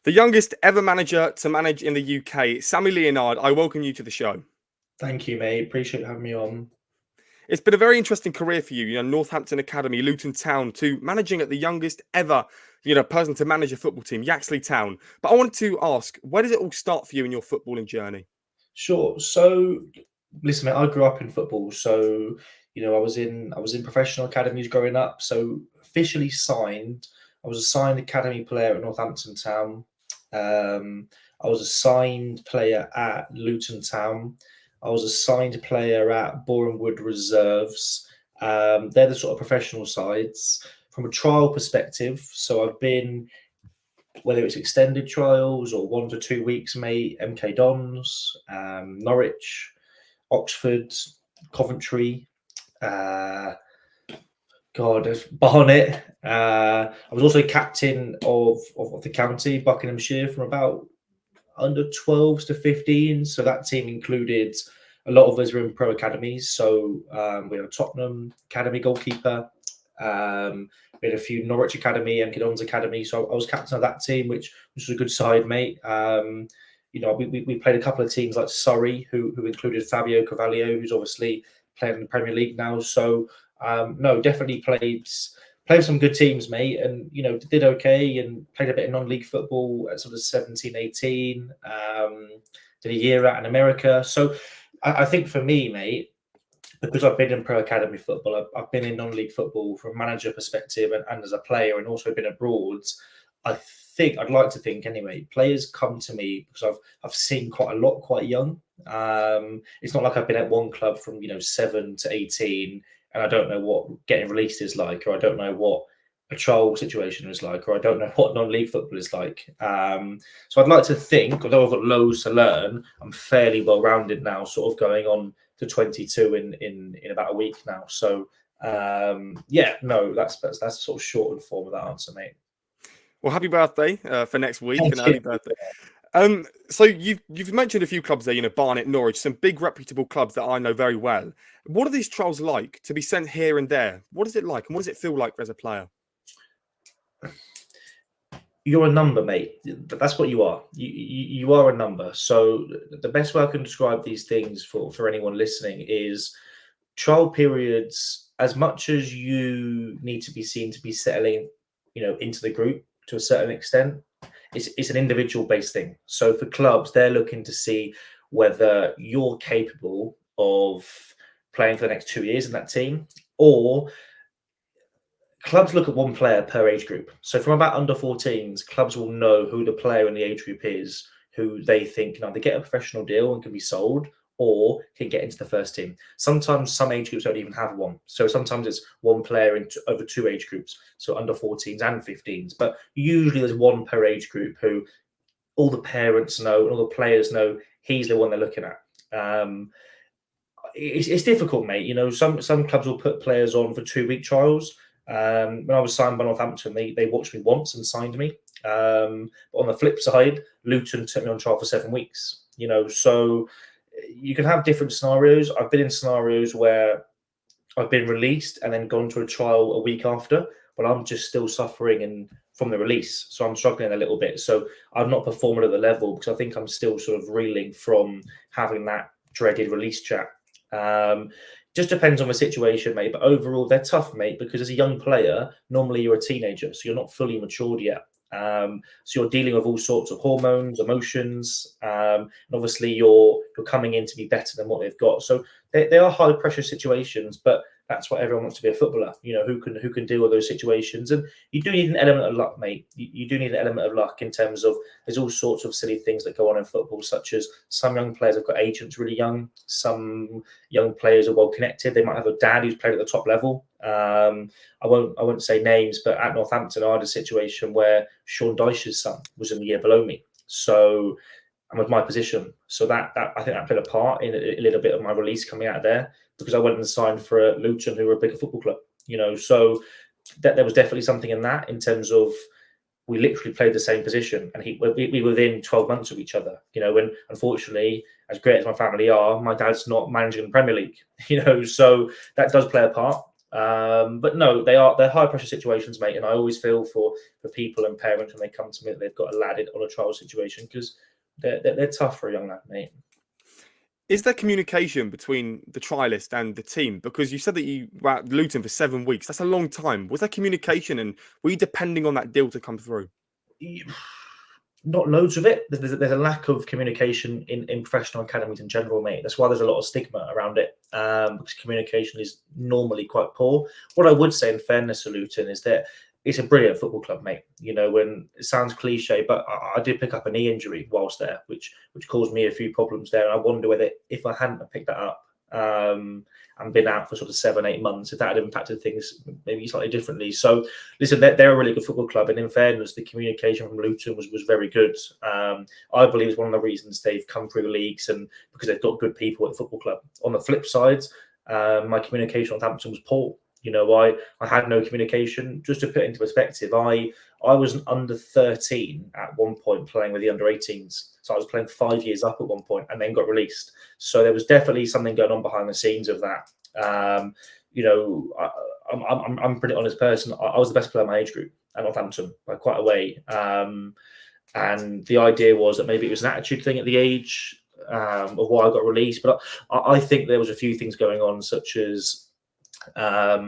The youngest ever manager to manage in the UK, Sammy Leonard, I welcome you to the show. Thank you, mate. Appreciate having me on. It's been a very interesting career for you, Northampton Academy, Luton Town, to managing at the youngest ever, person to manage a football team, Yaxley Town. But I wanted to ask, where does it all start for you in your footballing journey? Sure. So, listen, mate, I grew up in football. So, I was in professional academies growing up. So, officially signed, I was a signed academy player at Northampton Town. I was a signed player at Luton Town. I was a signed player at Boreham Wood Reserves. They're the sort of professional sides. From a trial perspective, so I've been, whether it's extended trials or 1 to 2 weeks, mate, MK Dons, Norwich, Oxford, Coventry, Barnet. I was also captain of the county, Buckinghamshire, from about under 12s to 15. So that team included a lot of us were in pro academies. So we had a Tottenham Academy goalkeeper. We had a few Norwich Academy and Kidons Academy. So I was captain of that team, which was a good side, mate. We played a couple of teams like Surrey, who included Fabio Carvalho, who's obviously playing in the Premier League now. So no, definitely played some good teams, mate, and did okay, and played a bit of non-league football at sort of 17, 18. Did a year out in America. So I think for me, mate, because I've been in pro academy football, I've been in non-league football from a manager perspective and as a player, and also been abroad. I'd like to think anyway, players come to me because I've seen quite a lot quite young. It's not like I've been at one club from 7 to 18 and I don't know what getting released is like, or I don't know what a trial situation is like, or I don't know what non-league football is like. So I'd like to think, although I've got loads to learn, I'm fairly well-rounded now, sort of going on to 22 in about a week now. So that's the sort of shortened form of that answer, mate. Well, happy birthday for next week, Thank and you. early birthday. So you've mentioned a few clubs there, Barnet, Norwich, some big reputable clubs that I know very well. What are these trials like to be sent here and there? What is it like, and what does it feel like as a player? You're a number, mate. That's what you are. You are a number. So the best way I can describe these things for anyone listening is trial periods. As much as you need to be seen to be settling, into the group to a certain extent, it's an individual based thing. So for clubs, they're looking to see whether you're capable of playing for the next 2 years in that team, or clubs look at one player per age group. So from about under 14s, clubs will know who the player in the age group is, who they think can either get a professional deal and can be sold, or can get into the first team. Sometimes some age groups don't even have one. So sometimes it's one player over 2 age groups, so under 14s and 15s. But usually there's one per age group who all the parents know and all the players know he's the one they're looking at. It's difficult, mate. Some clubs will put players on for 2-week trials. When I was signed by Northampton, they watched me once and signed me. But on the flip side, Luton took me on trial for 7 weeks. So you can have different scenarios. I've been in scenarios where I've been released and then gone to a trial a week after, but I'm just still suffering from the release. So I'm struggling a little bit. So I've not performed at the level because I think I'm still sort of reeling from having that dreaded release chat. Just depends on the situation, mate. But overall, they're tough, mate, because as a young player, normally you're a teenager, so you're not fully matured yet. So you're dealing with all sorts of hormones, emotions, and obviously you're coming in to be better than what they've got. So they are high pressure situations, but that's what everyone wants to be a footballer. Who can deal with those situations, and you do need an element of luck, mate. You do need an element of luck in terms of there's all sorts of silly things that go on in football, such as some young players have got agents really young. Some young players are well connected. They might have a dad who's played at the top level. I won't say names, but at Northampton, I had a situation where Sean Dyche's son was in the year below me. So and with my position. So that I think that played a part in a little bit of my release coming out of there, because I went and signed for Luton, who were a bigger football club, So that there was definitely something in that, in terms of we literally played the same position, and we were within 12 months of each other. When unfortunately, as great as my family are, my dad's not managing the Premier League. So that does play a part. But no, they're high pressure situations, mate. And I always feel for people and parents when they come to me that they've got a lad on a trial situation, because they're tough for a young lad, mate. Is there communication between the trialist and the team? Because you said that you were at Luton for 7 weeks. That's a long time. Was there communication, and were you depending on that deal to come through? Not loads of it. There's a lack of communication in professional academies in general, mate. That's why there's a lot of stigma around it, because communication is normally quite poor. What I would say, in fairness to Luton, is that it's a brilliant football club, mate. You know, when it sounds cliche, but I did pick up a knee injury whilst there, which caused me a few problems there. And I wonder whether, if I hadn't picked that up and been out for sort of 7-8 months, if that had impacted things maybe slightly differently. So listen, they're a really good football club, and in fairness, the communication from Luton was very good. I believe it's one of the reasons they've come through the leagues, and because they've got good people at the football club. On the flip side, my communication with Hampton was poor. You know, I had no communication. Just to put it into perspective, I was an under 13 at one point playing with the under 18s. So I was playing 5 years up at one point and then got released. So there was definitely something going on behind the scenes of that. You know, I'm a pretty honest person. I was the best player in my age group at Northampton by quite a way. And the idea was that maybe it was an attitude thing at the age of why I got released. But I think there was a few things going on, such as I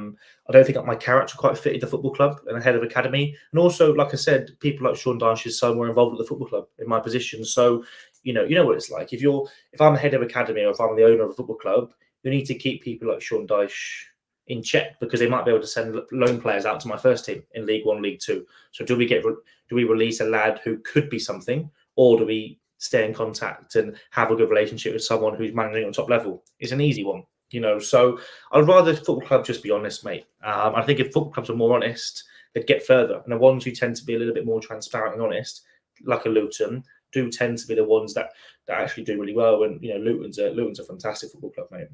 don't think my character quite fitted the football club and the head of academy. And also, like I said, people like Sean Dyche's son were involved with the football club in my position. So, you know what it's like. If I'm the head of academy, or if I'm the owner of a football club, you need to keep people like Sean Dyche in check, because they might be able to send loan players out to my first team in League One, League Two. So do we release a lad who could be something, or do we stay in contact and have a good relationship with someone who's managing on top level? It's an easy one. You know, so I'd rather football clubs just be honest, mate. I think if football clubs are more honest, they'd get further. And the ones who tend to be a little bit more transparent and honest, like a Luton, do tend to be the ones that actually do really well. And you know, Luton's a fantastic football club, mate.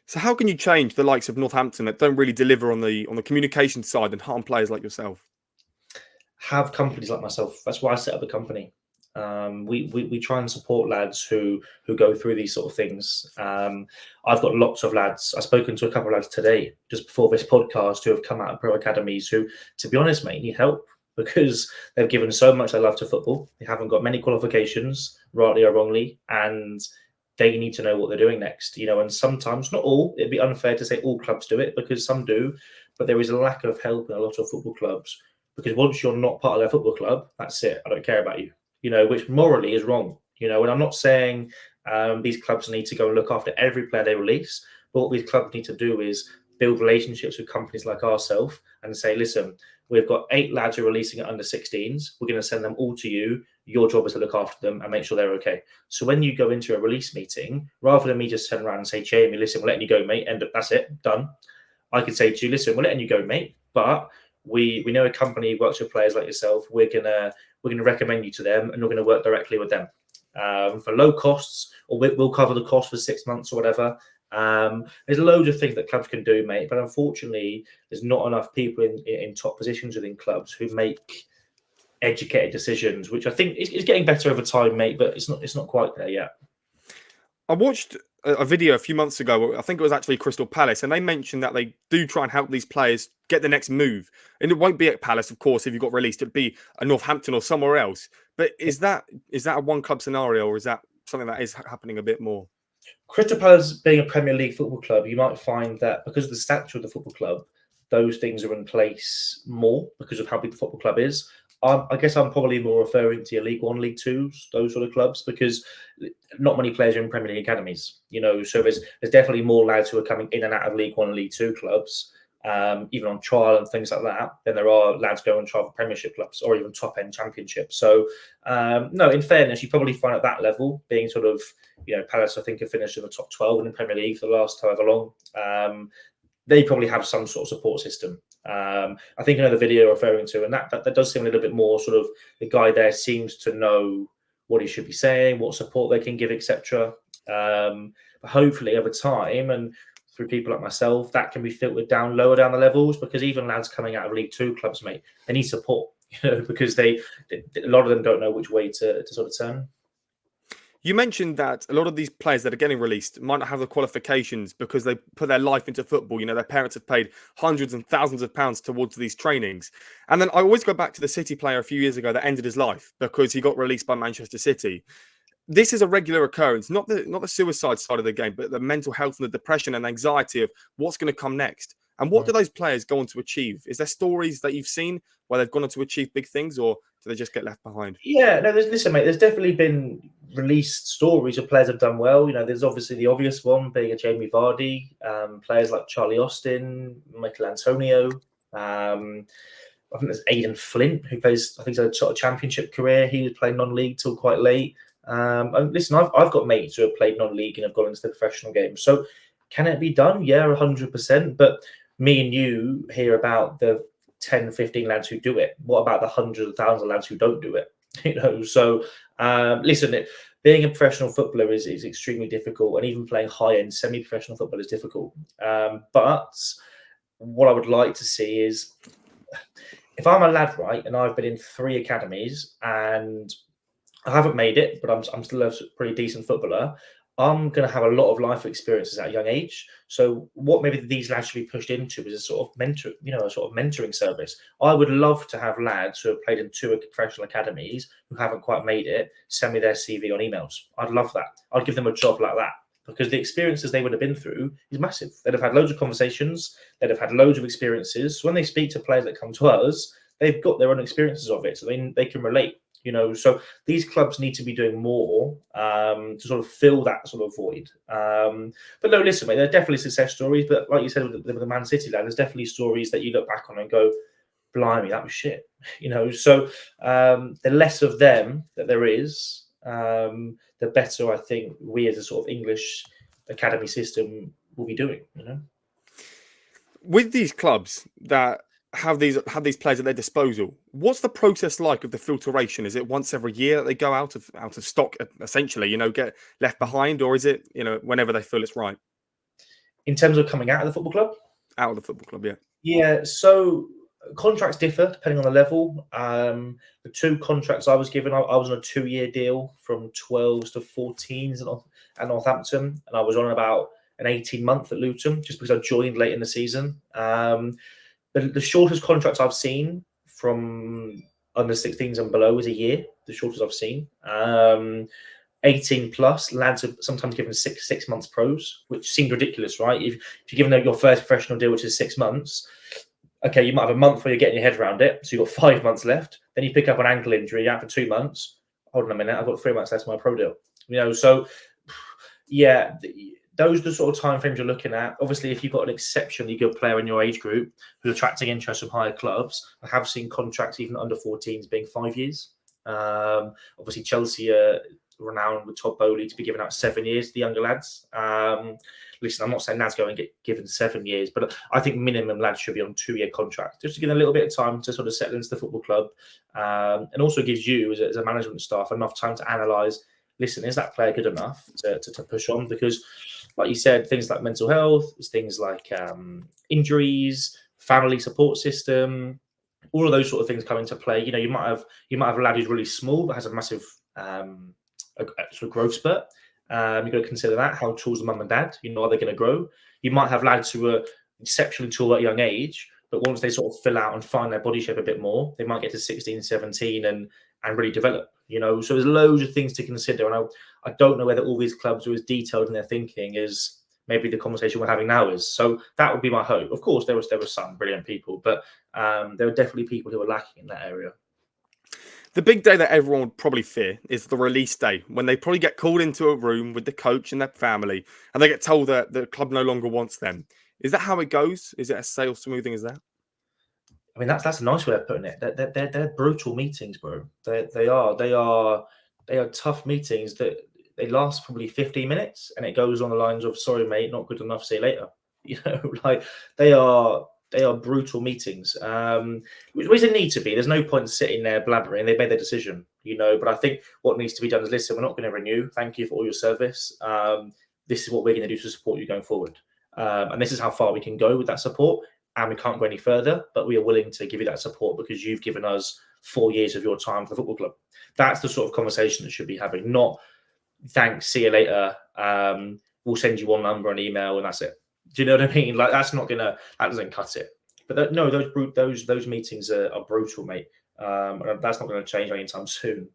So how can you change the likes of Northampton that don't really deliver on the communication side and harm players like yourself? Have companies like myself. That's why I set up a company. We try and support lads who go through these sort of things. I've got lots of lads. I've spoken to a couple of lads today, just before this podcast, who have come out of pro academies who, to be honest, mate, need help, because they've given so much their love to football. They haven't got many qualifications, rightly or wrongly, and they need to know what they're doing next. You know, and sometimes, not all, it'd be unfair to say all clubs do it, because some do, but there is a lack of help in a lot of football clubs, because once you're not part of their football club, that's it. I don't care about you. You know, which morally is wrong. You know, and I'm not saying these clubs need to go and look after every player they release, but what these clubs need to do is build relationships with companies like ourselves and say, listen, we've got 8 lads who are releasing at under 16s. We're going to send them all to you. Your job is to look after them and make sure they're okay. So when you go into a release meeting, rather than me just turn around and say, Jamie, listen, we're letting you go, mate. That's it, done. I could say to you, listen, we're letting you go, mate, but we know a company who works with players like yourself. We're gonna recommend you to them, and we're going to work directly with them for low costs, or we'll cover the cost for 6 months or whatever. There's loads of things that clubs can do, mate, but unfortunately, there's not enough people in top positions within clubs who make educated decisions, which I think is getting better over time, mate. But it's not quite there yet. I watched a video a few months ago. I think it was actually Crystal Palace, and they mentioned that they do try and help these players get the next move. And it won't be at Palace, of course, if you got released. It'd be a Northampton or somewhere else. But is that a one club scenario, or is that something that is happening a bit more? Crystal Palace being a Premier League football club, you might find that because of the stature of the football club, those things are in place more because of how big the football club is. I guess I'm probably more referring to your League One, League Twos, those sort of clubs, because not many players are in Premier League academies. You know, so there's definitely more lads who are coming in and out of League One and League Two clubs, even on trial and things like that, than there are lads going on trial for Premiership clubs or even top end Championship. So, no, in fairness, you probably find at that level being sort of, you know, Palace, I think, have finished in the top 12 in the Premier League for the last however long. They probably have some sort of support system. I think another video referring to, and that does seem a little bit more sort of, the guy there seems to know what he should be saying, what support they can give, etc. But hopefully over time, and through people like myself, that can be filtered down lower down the levels, because even lads coming out of League Two clubs, mate, they need support, you know, because a lot of them don't know which way to sort of turn. You mentioned that a lot of these players that are getting released might not have the qualifications because they put their life into football. You know, their parents have paid hundreds and thousands of pounds towards these trainings. And then I always go back to the City player a few years ago that ended his life because he got released by Manchester City. This is a regular occurrence, not the suicide side of the game, but the mental health and the depression and anxiety of what's going to come next. And what do those players go on to achieve? Is there stories that you've seen where they've gone on to achieve big things, or do they just get left behind? Yeah, no, listen, mate, there's definitely been released stories of players that have done well. You know, there's obviously the obvious one being a Jamie Vardy, players like Charlie Austin, Michael Antonio. I think there's Aidan Flint, who plays, I think he's a sort of championship career. He was playing non-league till quite late. And listen, I've got mates who have played non-league and have gone into the professional game. So can it be done? Yeah, 100%. But me and you hear about the 10, 15 lads who do it. What about the hundreds of thousands of lads who don't do it? You know, so listen, being a professional footballer is extremely difficult, and even playing high-end semi-professional football is difficult. But what I would like to see is, if I'm a lad, right, and I've been in 3 academies and I haven't made it, but I'm still a pretty decent footballer, I'm going to have a lot of life experiences at a young age. So what maybe these lads should be pushed into is a sort of mentoring service. I would love to have lads who have played in 2 professional academies who haven't quite made it send me their CV on emails. I'd love that. I'd give them a job like that, because the experiences they would have been through is massive. They'd have had loads of conversations. They'd have had loads of experiences. So when they speak to players that come to us, they've got their own experiences of it, so they can relate. You know, so these clubs need to be doing more to sort of fill that sort of void. But no, listen, mate, there are definitely success stories. But like you said with the Man City lad, there's definitely stories that you look back on and go, blimey, that was shit. You know, so the less of them that there is, the better I think we as a sort of English academy system will be doing. You know, With these clubs that have these players at their disposal, what's the process like of the filtration? Is it once every year that they go out of stock, essentially, you know, get left behind, or is it, you know, whenever they feel it's right? in terms of coming out of the football club? Out of the football club, yeah. Yeah, so contracts differ depending on the level. The 2 contracts I was given, I was on a 2-year deal from 12s to 14s at Northampton, and I was on about an 18-month at Luton, just because I joined late in the season. The shortest contracts I've seen from under 16s and below is a year, the shortest I've seen. 18 plus lads are sometimes given six months pros, which seemed ridiculous, right? If you're given your first professional deal, which is 6 months, okay, you might have a month where you're getting your head around it, so you've got 5 months left. Then you pick up an ankle injury, you're out for 2 months. Hold on a minute, I've got 3 months left of my pro deal. You know, so yeah, those are the sort of timeframes you're looking at. Obviously, if you've got an exceptionally good player in your age group who's attracting interest from higher clubs, I have seen contracts even under 14s being 5 years. Obviously, Chelsea are renowned with Todd Bowley to be given out 7 years to the younger lads. Listen, I'm not saying lads go and get given 7 years, but I think minimum lads should be on 2-year contracts, just to give them a little bit of time to sort of settle into the football club, and also gives you as a management staff enough time to analyse, listen, is that player good enough to push on? Because like you said, things like mental health, things like injuries, family support system, all of those sort of things come into play. You know, you might have a lad who's really small but has a massive a sort of growth spurt. You've got to consider that. How tall is the mum and dad? You know, are they going to grow? You might have lads who are exceptionally tall at a young age, but once they sort of fill out and find their body shape a bit more, they might get to 16, 17 and really develop. You know, so there's loads of things to consider. And I don't know whether all these clubs are as detailed in their thinking as maybe the conversation we're having now is. So that would be my hope. Of course, there were some brilliant people, but there are definitely people who are lacking in that area. The big day that everyone would probably fear is the release day, when they probably get called into a room with the coach and their family, and they get told that the club no longer wants them. Is that how it goes? Is it as sail smoothing as that? I mean, that's a nice way of putting it. They're brutal meetings, bro. They are tough meetings that they last probably 15 minutes, and it goes on the lines of, "Sorry, mate, not good enough. See you later." You know, like they are brutal meetings, which they need to be. There's no point sitting there blabbering. They made their decision, you know. But I think what needs to be done is, listen, we're not going to renew. Thank you for all your service. This is what we're going to do to support you going forward, and this is how far we can go with that support. And we can't go any further, but we are willing to give you that support because you've given us 4 years of your time for the football club. That's the sort of conversation that should be having, not thanks, see you later. We'll send you one number and email, and that's it. Do you know what I mean? Like that doesn't cut it. But no, those meetings are brutal, mate. And that's not going to change anytime soon.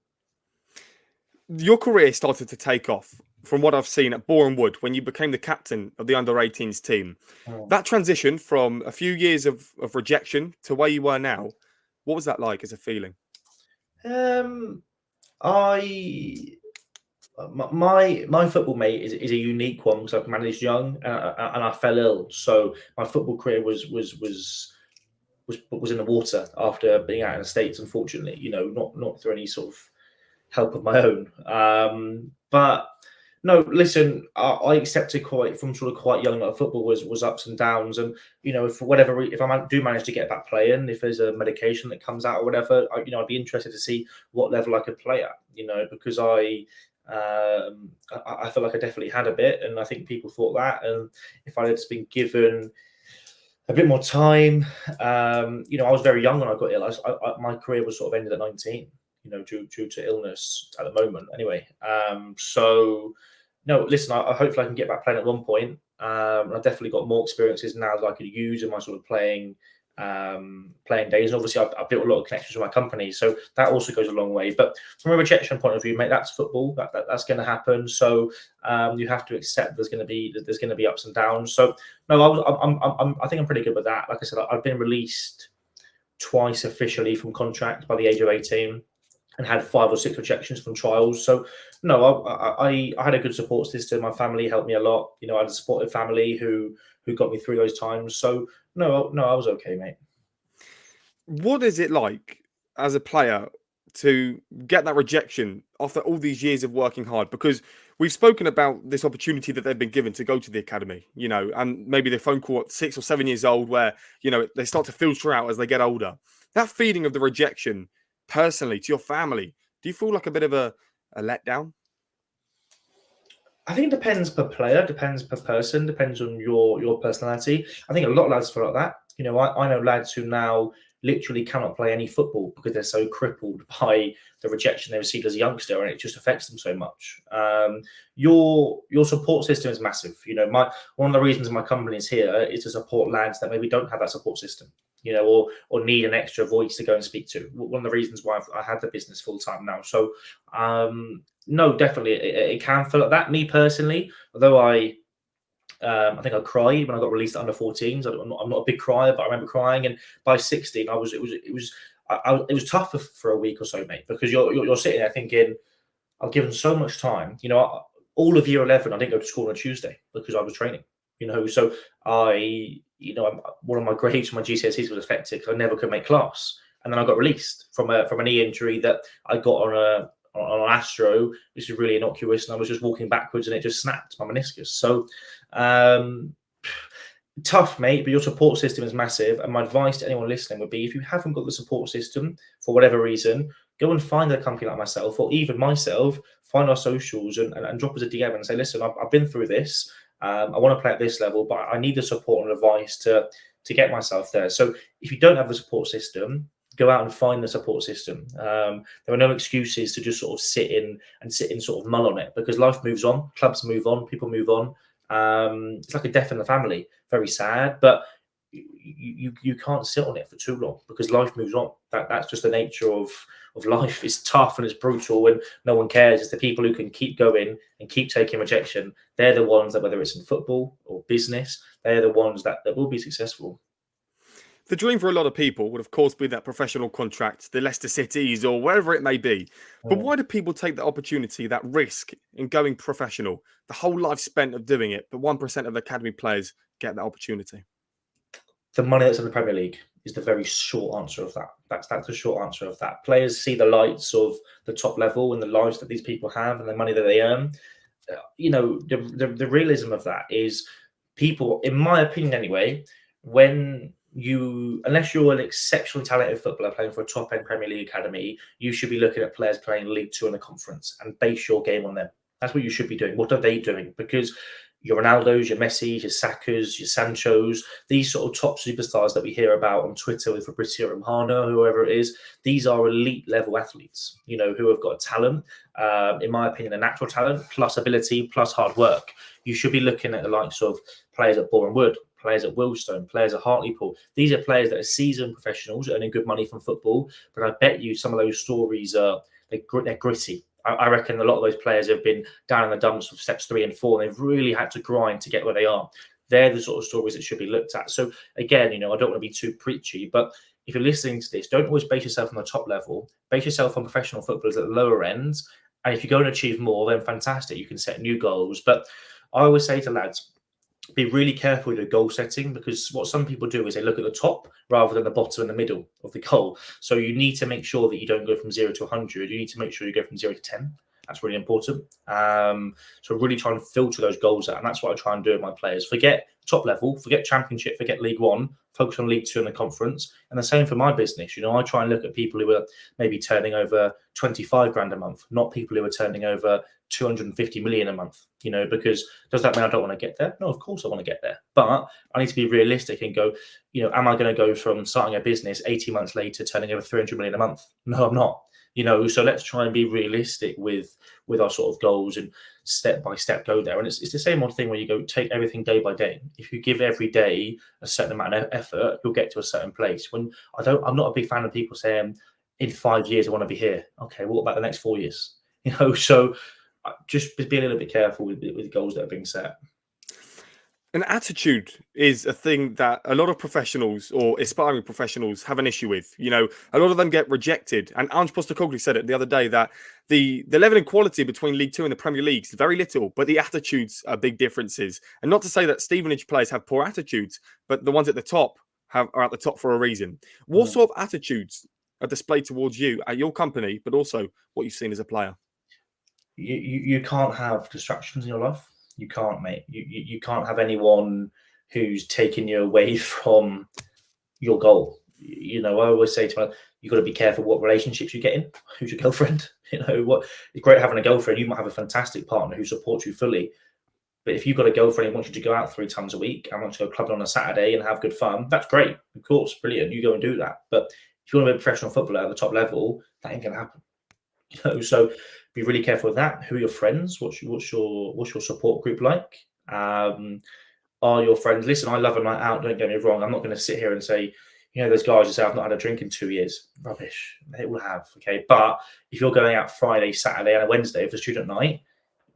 Your career started to take off from what I've seen at Boreham Wood when you became the captain of the under-18s team. That transition from a few years of rejection to where you were now, what was that like as a feeling? My football, mate, is a unique one because I've managed young and I fell ill. So my football career was in the water after being out in the States, unfortunately. You know, not through any sort of help of my own. But no, listen, I accepted quite young that football was ups and downs, and you know, if I do manage to get back playing, if there's a medication that comes out or whatever, I'd be interested to see what level I could play at. You know, because I feel like I definitely had a bit, and I think people thought that, and if I had just been given a bit more time, you know, I was very young when I got ill. My career was sort of ended at 19. You know, due to illness at the moment. Anyway, so no, listen, I hopefully I can get back playing at one point. And I've definitely got more experiences now that I could use in my sort of playing days. And obviously, I've built a lot of connections with my company, so that also goes a long way. But from a rejection point of view, mate, that's football. That's going to happen. So you have to accept there's going to be ups and downs. So no, I think I'm pretty good with that. Like I said, I've been released twice officially from contract by the age of 18. And had 5 or 6 rejections from trials. So no, I had a good support system. My family helped me a lot. You know, I had a supportive family who got me through those times. So no, I was okay, mate. What is it like as a player to get that rejection after all these years of working hard? Because we've spoken about this opportunity that they've been given to go to the academy, you know, and maybe the phone call at 6 or 7 years old where, you know, they start to filter out as they get older. That feeling of the rejection personally to your family, do you feel like a bit of a letdown? I think it depends per player, depends per person, depends on your personality. I think a lot of lads feel like that. You know, I know lads who now literally cannot play any football because they're so crippled by the rejection they received as a youngster, and it just affects them so much. Your support system is massive. You know, one of the reasons my company is here is to support lads that maybe don't have that support system. You know, or need an extra voice to go and speak to. One of the reasons why I had the business full time now. So, no, definitely it can feel like that. Me personally, although I think I cried when I got released at under 14s. I'm not a big crier, but I remember crying. And by 16, it was tough for a week or so, mate, because you're sitting there thinking, I've given so much time. You know, all of year 11, I didn't go to school on a Tuesday because I was training. You know, so one of my grades from my GCSEs was affected because I never could make class, and then I got released from a knee injury that I got on an Astro, which is really innocuous, and I was just walking backwards and it just snapped my meniscus. So tough, mate, but your support system is massive. And my advice to anyone listening would be, if you haven't got the support system for whatever reason, go and find a company like myself, or even myself, find our socials and drop us a DM and say, listen, I've been through this. I want to play at this level, but I need the support and advice to get myself there. So if you don't have the support system, go out and find the support system. There are no excuses to just sort of sit in sort of mull on it, because life moves on, clubs move on, people move on. It's like a death in the family. Very sad, but you can't sit on it for too long because life moves on. That's just the nature of life. It's tough and it's brutal, and no one cares. It's the people who can keep going and keep taking rejection. They're the ones that, whether it's in football or business, they're the ones that will be successful. The dream for a lot of people would, of course, be that professional contract, the Leicester Cities or wherever it may be. But why do people take that opportunity, that risk in going professional? The whole life spent of doing it, but 1% of academy players get that opportunity. The money that's in the Premier League is the very short answer of that. That's the short answer of that. Players see the lights of the top level and the lives that these people have and the money that they earn. You know, the realism of that is, people, in my opinion anyway, unless you're an exceptionally talented footballer playing for a top-end Premier League academy, you should be looking at players playing League Two in the conference and base your game on them. That's what you should be doing. What are they doing? Because your Ronaldos, your Messis, your Sakas, your Sanchos, these sort of top superstars that we hear about on Twitter with Fabrizio Romano, whoever it is, these are elite level athletes, who have got talent, in my opinion, a natural talent, plus ability, plus hard work. You should be looking at the likes of players at Boreham Wood, players at Willstone, players at Hartlepool. These are players that are seasoned professionals earning good money from football, but I bet you some of those stories they're gritty. I reckon a lot of those players have been down in the dumps for steps 3 and 4. And they've really had to grind to get where they are. They're the sort of stories that should be looked at. So again, I don't want to be too preachy, but if you're listening to this, don't always base yourself on the top level. Base yourself on professional footballers at the lower ends. And if you go and achieve more, then fantastic. You can set new goals. But I always say to lads, be really careful with your goal setting, because what some people do is they look at the top rather than the bottom and the middle of the goal. So you need to make sure that you don't go from 0 to 100. You need to make sure you go from 0 to 10. That's really important. So really try and filter those goals out. And that's what I try and do with my players. Forget top level, forget Championship, forget League One, focus on League Two and the Conference. And the same for my business. I try and look at people who are maybe turning over 25 grand a month, not people who are turning over 250 million a month, because does that mean I don't want to get there? No, of course I want to get there. But I need to be realistic and go, am I going to go from starting a business 18 months later turning over 300 million a month? No, I'm not. So let's try and be realistic with our sort of goals and step by step go there. And it's the same old thing where you go take everything day by day. If you give every day a certain amount of effort, you'll get to a certain place. I'm not a big fan of people saying in 5 years I want to be here. Okay, what about the next 4 years? So just be a little bit careful with the goals that are being set. An attitude is a thing that a lot of professionals or aspiring professionals have an issue with. A lot of them get rejected. And Ange Postecoglou said it the other day that the level in quality between League Two and the Premier League is very little, but the attitudes are big differences. And not to say that Stevenage players have poor attitudes, but the ones at the top are at the top for a reason. What sort of attitudes are displayed towards you at your company, but also what you've seen as a player? You can't have distractions in your life. You can't, mate. You can't have anyone who's taking you away from your goal. I always say to my, you've got to be careful what relationships you get in. Who's your girlfriend? What it's great having a girlfriend. You might have a fantastic partner who supports you fully. But if you've got a girlfriend who wants you to go out 3 times a week and wants to go clubbing on a Saturday and have good fun, that's great. Of course, brilliant. You go and do that. But if you want to be a professional footballer at the top level, that ain't going to happen. So be really careful with that. Who are your friends? What's your support group like? Are your friends? Listen, I love a night out. Don't get me wrong. I'm not going to sit here and say, those guys who say I've not had a drink in 2 years. Rubbish. They will have. Okay, but if you're going out Friday, Saturday, and a Wednesday for student night,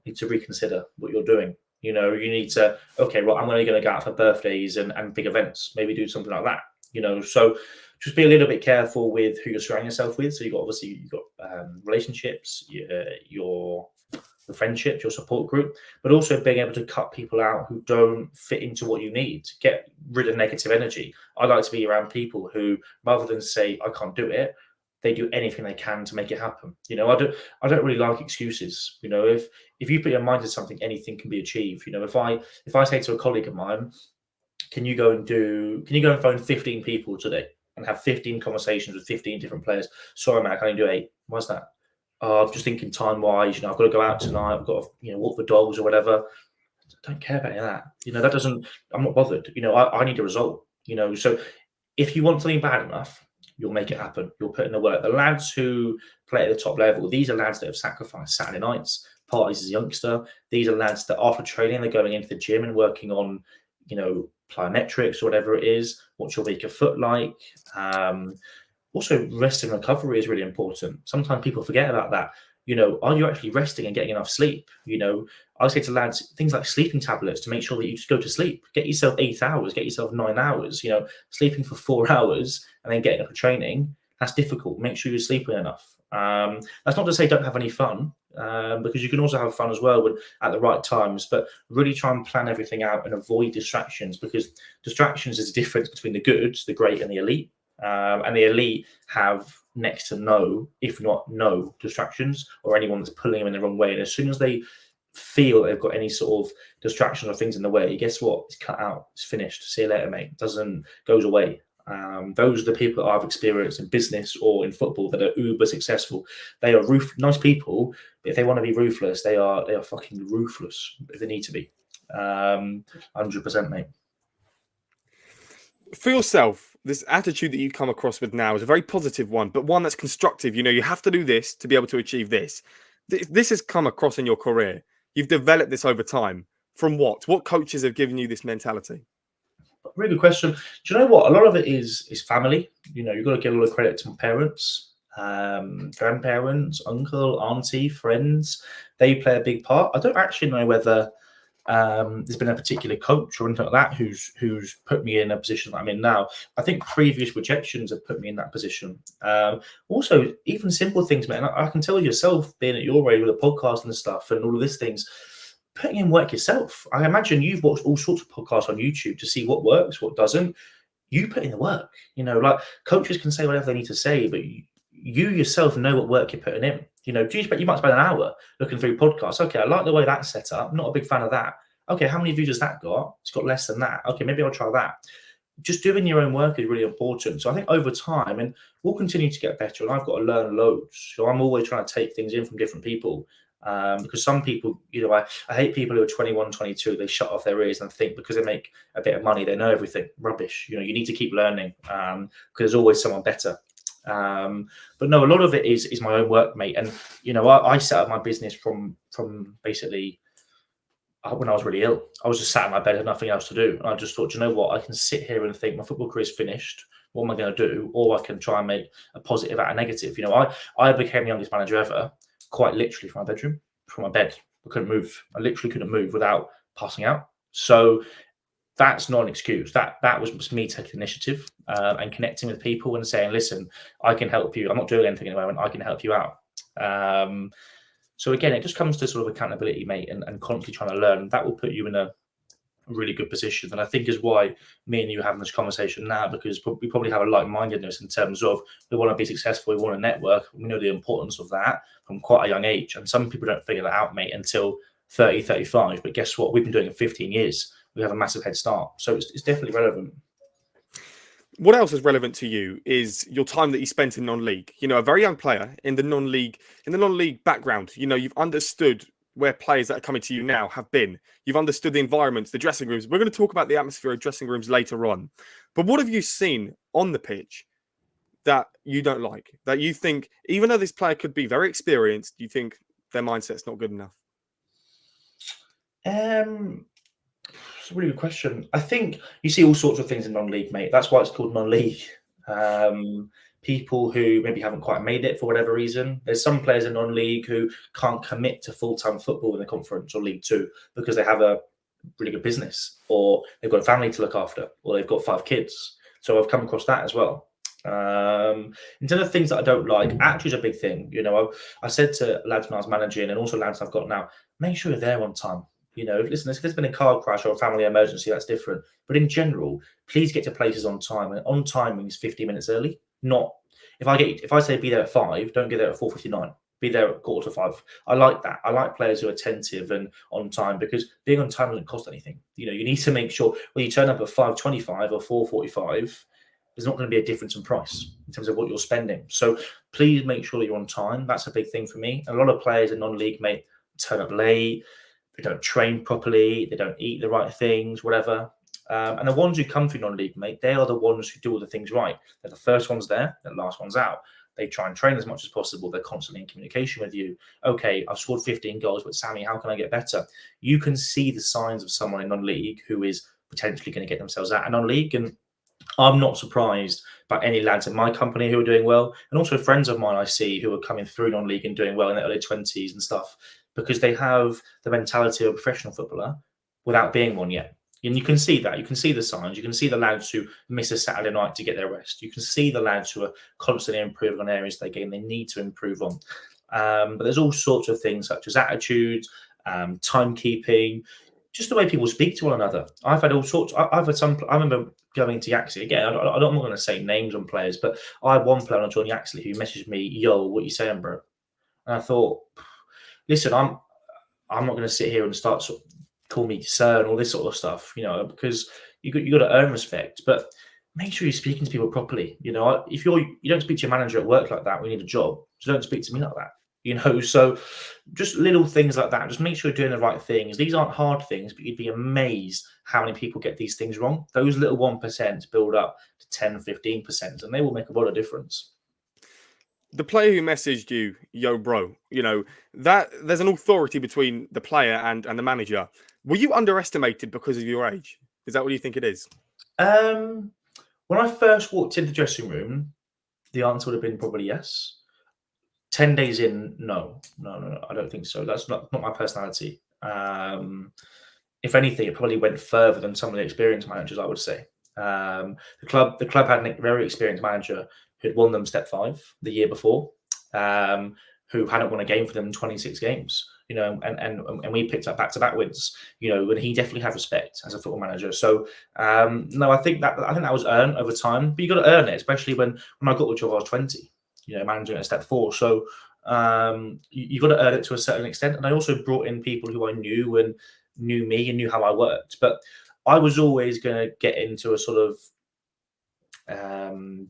you need to reconsider what you're doing. You need to I'm only going to go out for birthdays and big events. Maybe do something like that. So just be a little bit careful with who you're surrounding yourself with. So you've got relationships, your friendships, your support group, but also being able to cut people out who don't fit into what you need. Get rid of negative energy. I like to be around people who, rather than say I can't do it, they do anything they can to make it happen. I don't really like excuses. If you put your mind to something, anything can be achieved. If I say to a colleague of mine, can you go and phone 15 people today and have 15 conversations with 15 different players? Sorry, man, I can only do 8. Why's that? I'm just thinking time-wise, I've got to go out tonight. I've got to, walk the dogs or whatever. I don't care about any of that. That doesn't, I'm not bothered. I need a result, So if you want something bad enough, you'll make it happen. You'll put in the work. The lads who play at the top level, these are lads that have sacrificed Saturday nights, parties as a youngster. These are lads that after training, they're going into the gym and working on, plyometrics or whatever it is. What's your weaker foot like? Also, rest and recovery is really important. Sometimes people forget about that. Are you actually resting and getting enough sleep? I say to lads, things like sleeping tablets to make sure that you just go to sleep. Get yourself 8 hours, get yourself 9 hours. Sleeping for 4 hours and then getting up for training, that's difficult. Make sure you're sleeping enough. That's not to say don't have any fun, because you can also have fun as well at the right times, but really try and plan everything out and avoid distractions, because distractions is the difference between the good, the great, and the elite. And the elite have next to no, if not no, distractions or anyone that's pulling them in the wrong way. And as soon as they feel they've got any sort of distractions or things in the way, guess what? It's cut out. It's finished. See you later, mate. Goes away. Those are the people that I've experienced in business or in football that are uber successful. They are nice people, but if they want to be ruthless, they are fucking ruthless if they need to be. 100%, mate. For yourself, this attitude that you come across with now is a very positive one, but one that's constructive. You have to do this to be able to achieve this. This has come across in your career. You've developed this over time. From what? What coaches have given you this mentality? Really good question. Do you know what? A lot of it is family. You've got to give a lot of credit to my parents, grandparents, uncle, auntie, friends. They play a big part. I don't actually know whether there's been a particular coach or anything like that who's put me in a position that I'm in now. I think previous rejections have put me in that position. Also, even simple things, man. I can tell yourself, being at your age with a podcast and stuff and all of these things, putting in work yourself. I imagine you've watched all sorts of podcasts on YouTube to see what works, what doesn't. You put in the work. Like coaches can say whatever they need to say, but you yourself know what work you're putting in. You might spend an hour looking through podcasts. Okay, I like the way that's set up. Not a big fan of that. Okay, how many views has that got? It's got less than that. Okay, maybe I'll try that. Just doing your own work is really important. So I think over time, and we'll continue to get better, and I've got to learn loads. So I'm always trying to take things in from different people. Because some people, I hate people who are 21, 22, they shut off their ears and think because they make a bit of money, they know everything. Rubbish. You need to keep learning because there's always someone better. But no, a lot of it is my own work, mate. And, I set up my business from basically when I was really ill. I was just sat in my bed, had nothing else to do. And I just thought, you know what, I can sit here and think my football career is finished. What am I going to do? Or I can try and make a positive out of negative. I became the youngest manager ever, quite literally from my bedroom, from my bed. I couldn't move. I literally couldn't move without passing out. So that's not an excuse. That was me taking initiative and connecting with people and saying, listen, I can help you. I'm not doing anything at the moment. I can help you out. So again, it just comes to sort of accountability, mate, and constantly trying to learn. That will put you in a really good position. And I think is why me and you are having this conversation now, because we probably have a like-mindedness in terms of we want to be successful, we want to network. We know the importance of that from quite a young age. And some people don't figure that out, mate, until 30, 35. But guess what? We've been doing it 15 years. We have a massive head start. So it's definitely relevant. What else is relevant to you is your time that you spent in non-league. A very young player in the non-league background. You've understood where players that are coming to you now have been. You've understood the environments, the dressing rooms. We're going to talk about the atmosphere of dressing rooms later on. But what have you seen on the pitch that you don't like? That you think, even though this player could be very experienced, you think their mindset's not good enough? It's a really good question. I think you see all sorts of things in non-league, mate. That's why it's called non-league. People who maybe haven't quite made it for whatever reason. There's some players in non-league who can't commit to full-time football in the Conference or League Two because they have a really good business, or they've got a family to look after, or they've got 5 kids. So I've come across that as well. In terms of things that I don't like, attitude is a big thing. I said to lads when I was managing, and also lads I've got now, make sure you're there on time. Listen, if there's been a car crash or a family emergency, that's different. But in general, please get to places on time. And on time means 50 minutes early. Not if I say be there at 5, don't get there at 4:59. Be there at 4:45. I like that. I like players who are attentive and on time, because being on time doesn't cost anything. You need to make sure when you turn up at 5:25 or 4:45, there's not going to be a difference in price in terms of what you're spending. So please make sure that you're on time. That's a big thing for me. A lot of players in non-league, mate, turn up late. They don't train properly. They don't eat the right things, whatever. And the ones who come through non-league, mate, they are the ones who do all the things right. They're the first ones there, the last ones out. They try and train as much as possible. They're constantly in communication with you. Okay, I've scored 15 goals, but Sammy, how can I get better? You can see the signs of someone in non-league who is potentially going to get themselves out of non-league. And I'm not surprised by any lads in my company who are doing well. And also friends of mine I see who are coming through non-league and doing well in their early 20s and stuff, because they have the mentality of a professional footballer without being one yet. And you can see that. You can see the signs. You can see the lads who miss a Saturday night to get their rest. You can see the lads who are constantly improving on areas they need to improve on. But there's all sorts of things such as attitudes, timekeeping, just the way people speak to one another. I've had all sorts. I've had some. I remember going to Yaxley again. I'm not going to say names on players, but I had one player on John Yaxley who messaged me, "Yo, what you saying, bro?" And I thought, listen, I'm not going to sit here and start sort of call me sir and all this sort of stuff, because you got to earn respect. But make sure you're speaking to people properly. If you don't speak to your manager at work like that, we need a job. So don't speak to me like that. So just little things like that. Just make sure you're doing the right things. These aren't hard things, but you'd be amazed how many people get these things wrong. Those little 1% build up to 10, 15%, and they will make a lot of difference. The player who messaged you, yo, bro, that there's an authority between the player and the manager. Were you underestimated because of your age? Is that what you think it is? When I first walked in the dressing room, the answer would have been probably yes. 10 days in, no, I don't think so. That's not my personality. If anything, it probably went further than some of the experienced managers, I would say. The club had a very experienced manager who had won them Step 5 the year before, who hadn't won a game for them in 26 games. And we picked up back-to-back wins. And he definitely had respect as a football manager. So no, I think that was earned over time. But you got to earn it, especially when I got the job, I was 20. Managing at Step 4. So you got to earn it to a certain extent. And I also brought in people who I knew and knew me and knew how I worked. But I was always going to get into a sort of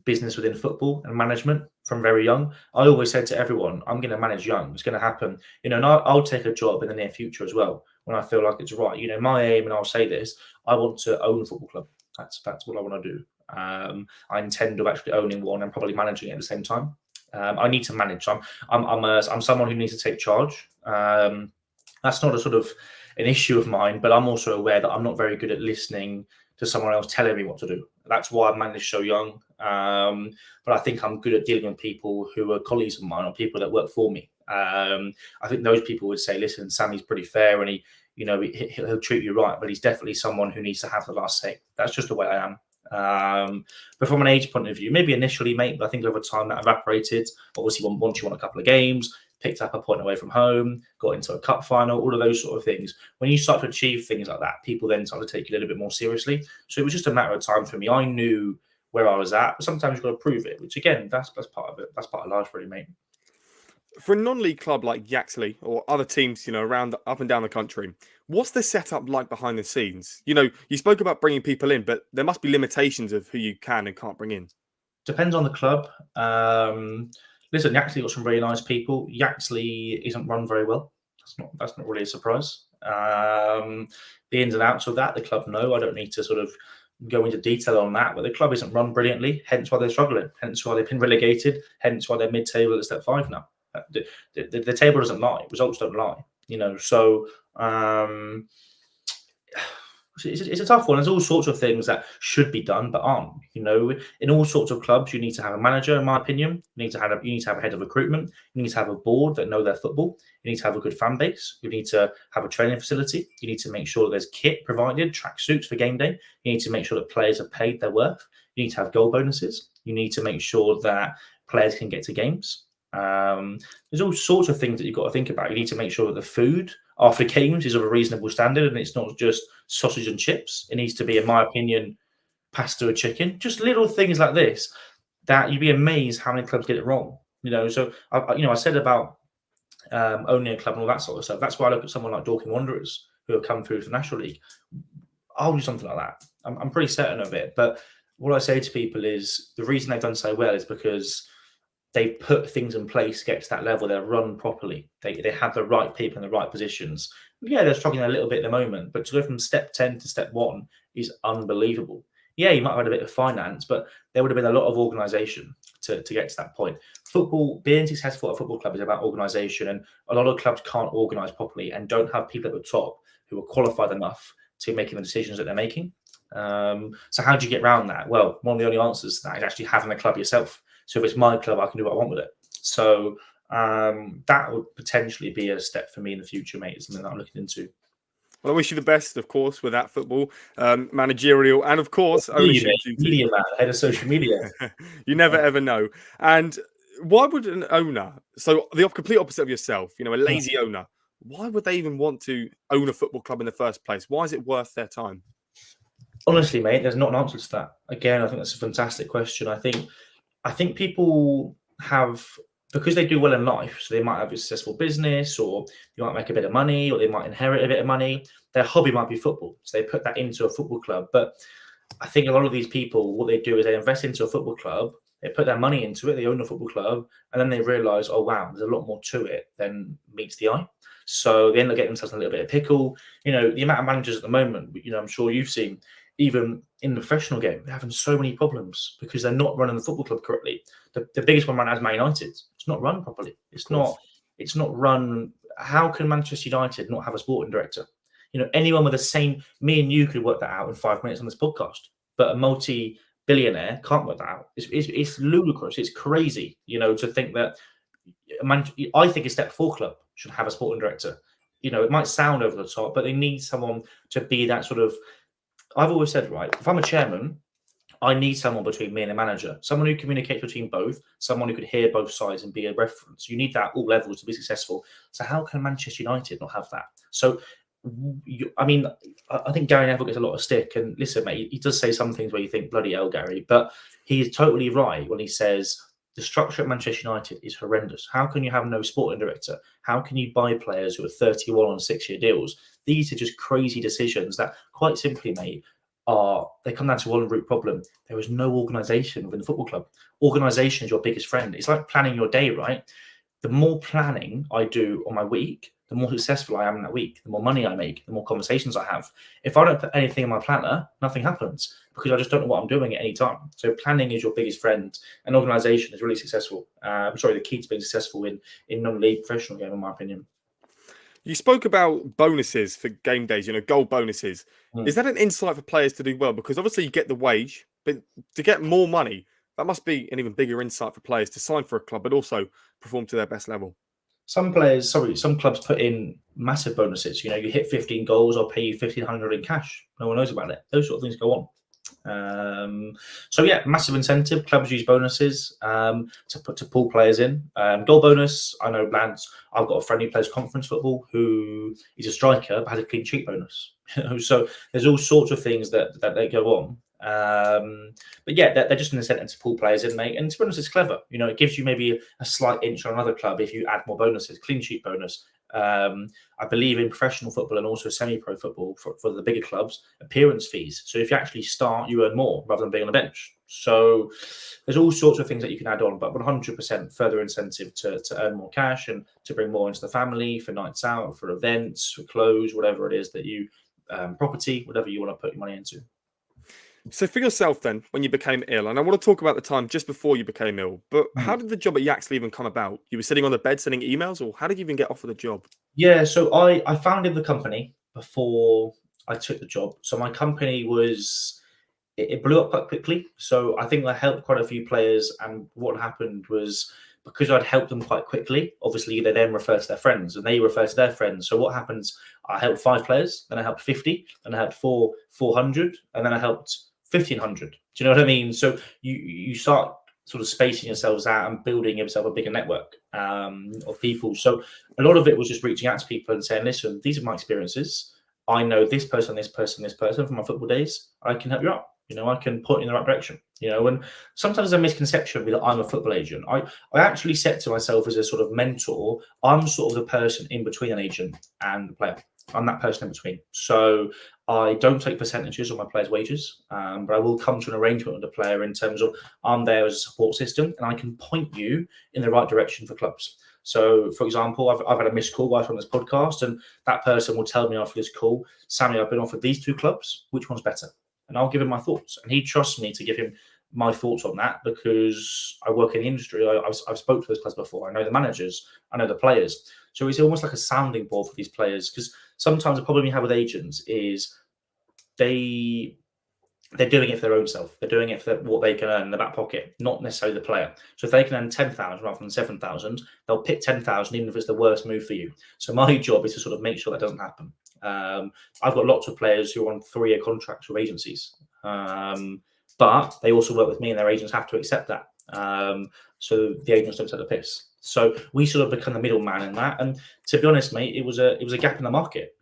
business within football and management from very young. I always said to everyone, I'm going to manage young. It's going to happen. And I'll take a job in the near future as well when I feel like it's right. My aim, and I'll say this, I want to own a football club. That's what I want to do. I intend of actually owning one and probably managing it at the same time. I need to manage. I'm someone who needs to take charge. That's not a sort of an issue of mine, but I'm also aware that I'm not very good at listening to someone else telling me what to do. That's why I managed so young. But I think I'm good at dealing with people who are colleagues of mine or people that work for me. I think those people would say, listen, Sammy's pretty fair and he'll treat you right, but he's definitely someone who needs to have the last say. That's just the way I am. But from an age point of view, maybe initially, mate, but I think over time that evaporated. Obviously, once you won a couple of games, picked up a point away from home, got into a cup final, all of those sort of things. When you start to achieve things like that, people then start to take you a little bit more seriously. So it was just a matter of time for me. I knew where I was at, but sometimes you've got to prove it, which again, that's part of it. That's part of life, really, mate. For a non-league club like Yaxley or other teams, around up and down the country, what's the setup like behind the scenes? You spoke about bringing people in, but there must be limitations of who you can and can't bring in. Depends on the club. Listen, Yaxley got some really nice people. Yaxley isn't run very well. That's not really a surprise. The ins and outs of that, the club know. I don't need to sort of go into detail on that, but the club isn't run brilliantly, hence why they're struggling, hence why they've been relegated, hence why they're mid-table at Step 5 now. The table doesn't lie, results don't lie, so it's a tough one. There's all sorts of things that should be done but aren't. In all sorts of clubs, you need to have a manager, in my opinion. You need to have a head of recruitment. You need to have a board that know their football. You need to have a good fan base. You need to have a training facility. You need to make sure that there's kit provided, track suits for game day. You need to make sure that players are paid their worth. You need to have goal bonuses. You need to make sure that players can get to games. There's all sorts of things that you've got to think about. You need to make sure that the food after games is of a reasonable standard and it's not just sausage and chips. It needs to be, in my opinion, pasta or chicken. Just little things like this that you'd be amazed how many clubs get it wrong. So I said about owning a club and all that sort of stuff. That's why I look at someone like Dorking Wanderers who have come through to the National League. I'll do something like that. I'm pretty certain of it. But what I say to people is the reason they've done so well is because they put things in place to get to that level. They're run properly. They have the right people in the right positions. Yeah, they're struggling a little bit at the moment, but to go from Step 10 to Step 1 is unbelievable. Yeah, you might have had a bit of finance, but there would have been a lot of organisation to get to that point. Football, being successful at a football club is about organisation, and a lot of clubs can't organise properly and don't have people at the top who are qualified enough to making the decisions that they're making. So how do you get around that? Well, one of the only answers to that is actually having a club yourself. So if it's my club, I can do what I want with it. So that would potentially be a step for me in the future, mate. It's something that I'm looking into. Well, I wish you the best, of course, with that football, managerial, and of course, ownership duties. Media man, head of social media. You never ever know. And why would an owner, so the complete opposite of yourself, a lazy owner, why would they even want to own a football club in the first place? Why is it worth their time? Honestly, mate, there's not an answer to that. Again, I think that's a fantastic question. I think people have, because they do well in life, so they might have a successful business, or they might make a bit of money, or they might inherit a bit of money. Their hobby might be football, so they put that into a football club. But I think a lot of these people, what they do is they invest into a football club, They put their money into it. They own a football club, and then they realise, oh wow, there's a lot more to it than meets the eye. So they end up getting themselves in a little bit of pickle. The amount of managers at the moment, I'm sure you've seen, even in the professional game, they're having so many problems because they're not running the football club correctly. The biggest one right now is Man United. It's not run properly. It's not run. How can Manchester United not have a sporting director? Anyone with the same, me and you could work that out in 5 minutes on this podcast, but a multi-billionaire can't work that out. It's ludicrous. It's crazy, to think that. I think a Step 4 club should have a sporting director. It might sound over the top, but they need someone to be that sort of. I've always said, right, if I'm a chairman, I need someone between me and the manager, someone who communicates between both, someone who could hear both sides and be a reference. You need that at all levels to be successful. So how can Manchester United not have that? So, I think Gary Neville gets a lot of stick. And listen, mate, he does say some things where you think, bloody hell, Gary. But he is totally right when he says the structure at Manchester United is horrendous. How can you have no sporting director? How can you buy players who are 31 on 6-year deals? These are just crazy decisions that, quite simply, mate, they come down to one root problem. There is no organisation within the football club. Organisation is your biggest friend. It's like planning your day, right? The more planning I do on my week, the more successful I am in that week, the more money I make, the more conversations I have. If I don't put anything in my planner, nothing happens because I just don't know what I'm doing at any time. So planning is your biggest friend, and organisation is really successful. The key to being successful in non-league professional game, in my opinion. You spoke about bonuses for game days, goal bonuses. Is that an insight for players to do well? Because obviously you get the wage, but to get more money, that must be an even bigger insight for players to sign for a club, but also perform to their best level. Some clubs put in massive bonuses. You hit 15 goals, I'll pay you 1,500 in cash. No one knows about it. Those sort of things go on. Massive incentive. Clubs use bonuses to pull players in. Goal bonus. I know lads. I've got a friend who plays conference football who is a striker but has a clean sheet bonus. So there's all sorts of things that they go on. They're just an incentive to pull players in, mate. And to be honest, it's clever. It gives you maybe a slight inch on another club if you add more bonuses. Clean sheet bonus. I believe in professional football and also semi-pro football for the bigger clubs, appearance fees. So if you actually start, you earn more rather than being on the bench. So there's all sorts of things that you can add on, but 100% further incentive to earn more cash and to bring more into the family for nights out, for events, for clothes, whatever it is that you property, whatever you want to put your money into. So for yourself then, when you became ill, and I want to talk about the time just before you became ill, but how did the job at Yaxley even come about? You were sitting on the bed sending emails, or how did you even get offered the job? Yeah, so I founded the company before I took the job. So my company it blew up quite quickly. So I think I helped quite a few players, and what happened was because I'd helped them quite quickly, obviously they then refer to their friends and they refer to their friends. So what happens, I helped 5 players, then I helped 50, then I helped 400, and then I helped 1,500. Do you know what I mean? So you start sort of spacing yourselves out and building yourself a bigger network of people. So a lot of it was just reaching out to people and saying, listen, these are my experiences. I know this person from my football days. I can help you out. I can point you in the right direction. And sometimes there's a misconception of me that I'm a football agent. I actually said to myself as a sort of mentor, I'm sort of the person in between an agent and the player. I'm that person in between. So I don't take percentages of my players' wages, but I will come to an arrangement with the player in terms of I'm there as a support system and I can point you in the right direction for clubs. So, for example, I've had a missed call whilst on this podcast, and that person will tell me after this call, Sammy, I've been offered these 2 clubs. Which one's better? And I'll give him my thoughts. And he trusts me to give him my thoughts on that because I work in the industry. I've spoke to those players before. I know the managers. I know the players. So it's almost like a sounding board for these players, because sometimes the problem you have with agents is they're doing it for their own self. They're doing it for what they can earn in the back pocket, not necessarily the player. So if they can earn 10,000 rather than 7,000, they'll pick 10,000 even if it's the worst move for you. So my job is to sort of make sure that doesn't happen. I've got lots of players who are on 3-year contracts with agencies, but they also work with me, and their agents have to accept that. So the agents don't take the piss. So we sort of become the middleman in that. And to be honest, mate, it was a gap in the market.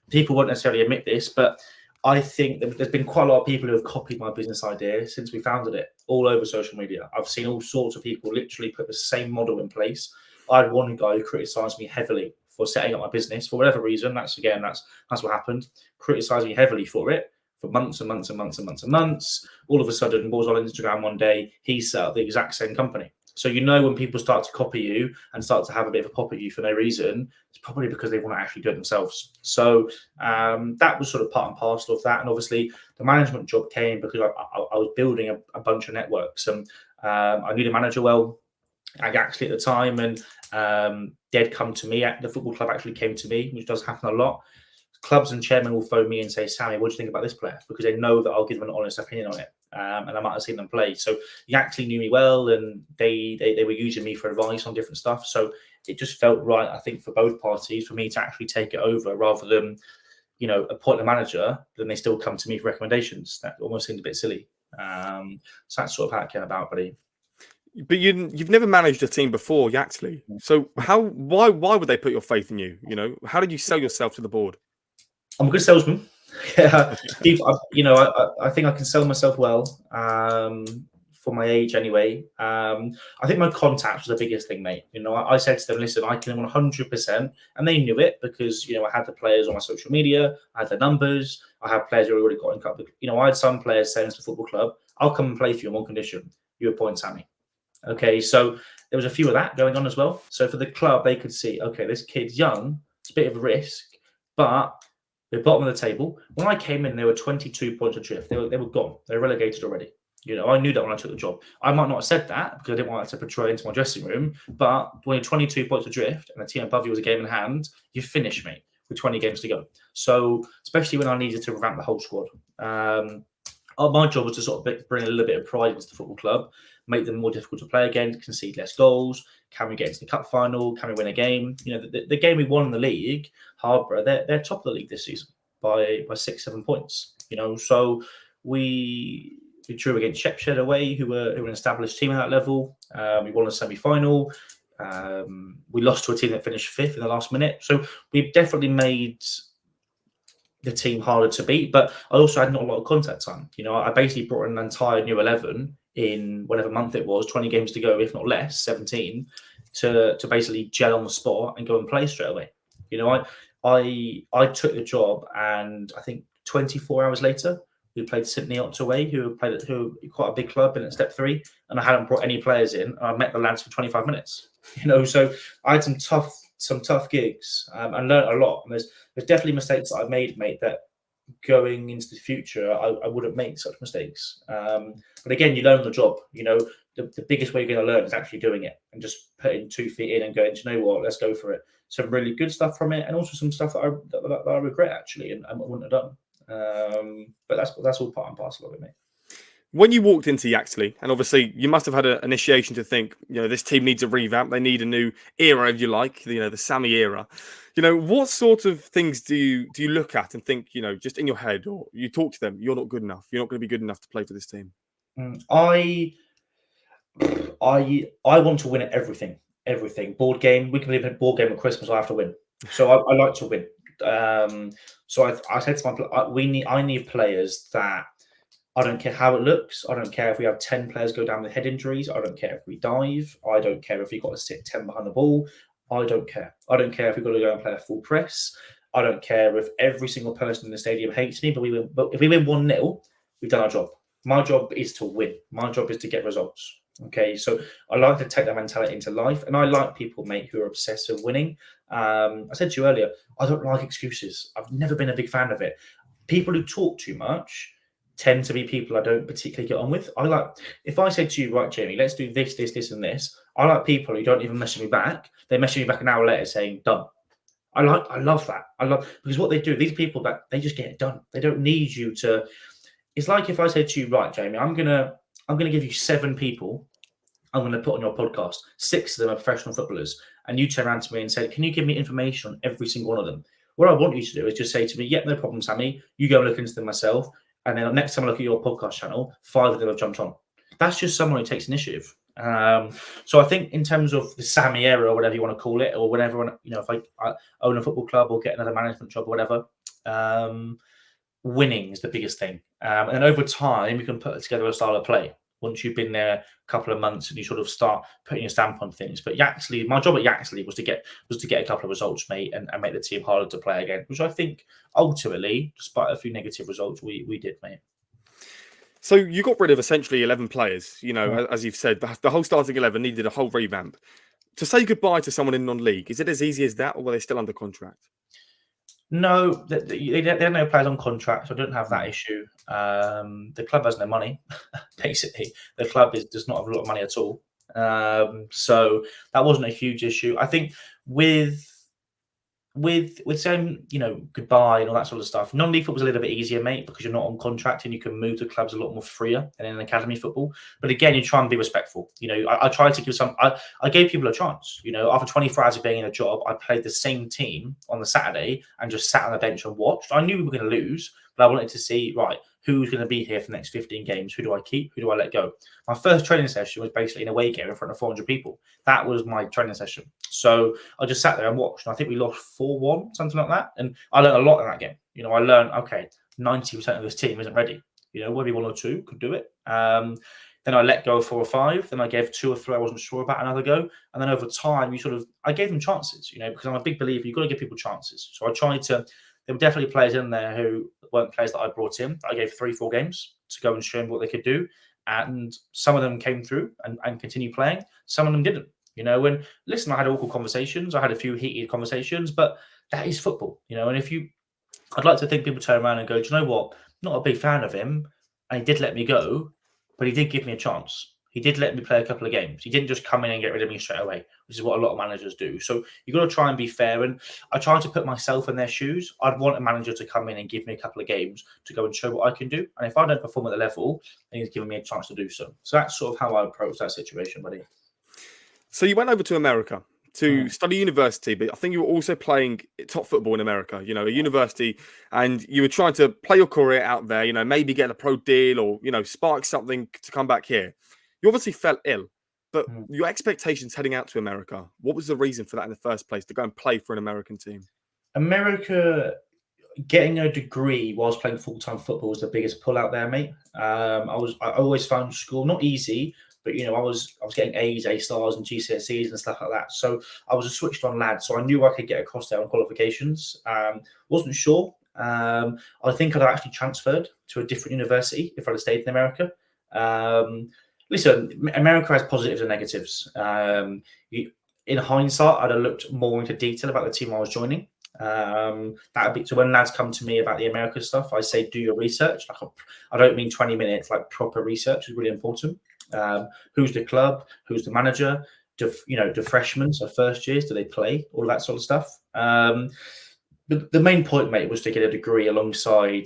People won't necessarily admit this, but I think that there's been quite a lot of people who have copied my business idea since we founded it all over social media. I've seen all sorts of people literally put the same model in place. I had one guy who criticised me heavily for setting up my business for whatever reason. That's what happened. Criticised me heavily for it. for months and months and months and months and months. All of a sudden, was on Instagram one day, he set up the exact same company. So when people start to copy you and start to have a bit of a pop at you for no reason, it's probably because they want to actually do it themselves. So that was sort of part and parcel of that. And obviously, the management job came because I was building a bunch of networks. And I knew the manager well, actually at the time, and they'd come to me. The football club actually came to me, which does happen a lot. Clubs and chairmen will phone me and say, Sammy, what do you think about this player? Because they know that I'll give them an honest opinion on it. And I might have seen them play. So he actually knew me well, and they were using me for advice on different stuff. So it just felt right, I think, for both parties, for me to actually take it over rather than, appoint a manager, then they still come to me for recommendations. That almost seemed a bit silly. So that's sort of how it came about, buddy. But you've never managed a team before, Yaxley. So why would they put your faith in you? How did you sell yourself to the board? I'm a good salesman. Yeah, I think I can sell myself well for my age anyway. I think my contacts was the biggest thing, mate. I said to them, listen, I can 100%, and they knew it because, I had the players on my social media, I had the numbers, I had players who already got in contact. I had some players saying to the football club, I'll come and play for you on one condition, you appoint Sammy. Okay, so there was a few of that going on as well. So for the club, they could see, okay, this kid's young, it's a bit of a risk, but they're bottom of the table. When I came in, they were 22 points adrift. They were gone. They were relegated already. I knew that when I took the job. I might not have said that because I didn't want that to portray into my dressing room. But when you're 22 points adrift and the team above you was a game in hand, you finish, mate, with 20 games to go. So especially when I needed to revamp the whole squad. My job was to sort of bring a little bit of pride into the football club, make them more difficult to play again, concede less goals. Can we get into the cup final? Can we win a game? The game we won in the league, Harborough, they're top of the league this season by 6-7 points. So we drew against Shepshed away, who were an established team at that level. We won a semi-final. We lost to a team that finished 5th in the last minute. So we've definitely made the team harder to beat. But I also had not a lot of contact time. I basically brought an entire new 11 in whatever month it was, 20 games to go, if not less, 17, to basically gel on the spot and go and play straight away. I took the job, and I think 24 hours later, we played Sydney away, who are quite a big club in at step 3, and I hadn't brought any players in. And I met the lads for 25 minutes. So I had some tough gigs and learned a lot. And there's definitely mistakes that I've made, mate, that going into the future, I wouldn't make such mistakes. But again, you learn on the job. The biggest way you're going to learn is actually doing it and just putting 2 feet in and going, do you know what, let's go for it. Some really good stuff from it, and also some stuff that I regret, actually, and I wouldn't have done. But that's all part and parcel of it, mate. When you walked into Yaxley, and obviously you must have had an initiation to think, this team needs a revamp. They need a new era, if you like, the Sammy era. What sort of things do you look at and think, just in your head, or you talk to them, you're not good enough. You're not going to be good enough to play for this team. I want to win at everything. Board game. We can play a board game at Christmas. I have to win. So I like to win. So I said to I need players that, I don't care how it looks. I don't care if we have 10 players go down with head injuries. I don't care if we dive. I don't care if we've got to sit 10 behind the ball. I don't care. I don't care if we've got to go and play a full press. I don't care if every single person in the stadium hates me, but if we win 1-0, we've done our job. My job is to win. My job is to get results. Okay, so I like to take that mentality into life, and I like people, mate, who are obsessed with winning. I said to you earlier, I don't like excuses. I've never been a big fan of it. People who talk too much tend to be people I don't particularly get on with. If I said to you, right, Jamie, let's do this, this, this, and this. I like people who don't even message me back. They message me back an hour later saying, done. I love that. Because what they do, these people, that they just get it done. They don't need you to. It's like if I said to you, right, Jamie, I'm gonna give you 7 people I'm going to put on your podcast. 6 of them are professional footballers. And you turn around to me and said, can you give me information on every single one of them? What I want you to do is just say to me, yep, no problem, Sammy. You go look into them myself. And then next time I look at your podcast channel, 5 of them have jumped on. That's just someone who takes initiative. So I think in terms of the Sammy era, or whatever you want to call it, or whenever, if I own a football club or get another management job or whatever, winning is the biggest thing. And over time, you can put together a style of play once you've been there a couple of months and you sort of start putting your stamp on things. But Yaxley, my job at Yaxley was to get a couple of results, mate, and make the team harder to play again, which I think ultimately, despite a few negative results, we did, mate. So you got rid of essentially 11 players. As you've said, the whole starting 11 needed a whole revamp. To say goodbye to someone in non-league, is it as easy as that, or were they still under contract? No, they have no players on contract, so I don't have that issue. The club has no money, basically. The club does not have a lot of money at all. So that wasn't a huge issue. I think with saying, goodbye and all that sort of stuff, non-league football's a little bit easier, mate, because you're not on contract and you can move to clubs a lot more freer than in academy football. But again, you try and be respectful. I tried to give I gave people a chance. After 24 hours of being in a job, I played the same team on the Saturday and just sat on the bench and watched. I knew we were going to lose, but I wanted to see, right, who's going to be here for the next 15 games? Who do I keep? Who do I let go? My first training session was basically an away game in front of 400 people. That was my training session. So I just sat there and watched. And I think we lost 4-1, something like that. And I learned a lot in that game. I learned, okay, 90% of this team isn't ready. Maybe 1 or 2 could do it. Then I let go of 4 or 5. Then I gave 2 or 3 I wasn't sure about, another go. And then over time, I gave them chances, because I'm a big believer, you've got to give people chances. So I tried to, there were definitely players in there who weren't players that I brought in. I gave 3-4 games to go and show them what they could do. And some of them came through and continued playing. Some of them didn't. And listen, I had awkward conversations. I had a few heated conversations, but that is football, and I'd like to think people turn around and go, do you know what? Not a big fan of him. And he did let me go, but he did give me a chance. He did let me play a couple of games. He didn't just come in and get rid of me straight away, which is what a lot of managers do. So you've got to try and be fair. And I try to put myself in their shoes. I'd want a manager to come in and give me a couple of games to go and show what I can do. And if I don't perform at the level, then he's giving me a chance to do so. So that's sort of how I approach that situation, buddy. So you went over to America to study university, but I think you were also playing top football in America, a university, and you were trying to play your career out there, maybe get a pro deal or, spark something to come back here. You obviously fell ill, but your expectations heading out to America, what was the reason for that in the first place, to go and play for an American team? America, getting a degree whilst playing full-time football was the biggest pull out there, mate. I always found school not easy, but I was getting A's, A stars, and GCSEs and stuff like that. So I was a switched on lad. So I knew I could get across there on qualifications. Wasn't sure. I think I'd actually transferred to a different university if I'd have stayed in America. Listen, America has positives and negatives. In hindsight, I'd have looked more into detail about the team I was joining. That'd be, so when lads come to me about the America stuff, I say do your research. I don't mean 20 minutes, like proper research is really important. Who's the club? Who's the manager? Do freshmen, so first years, do they play? All of that sort of stuff. But the main point, mate, was to get a degree alongside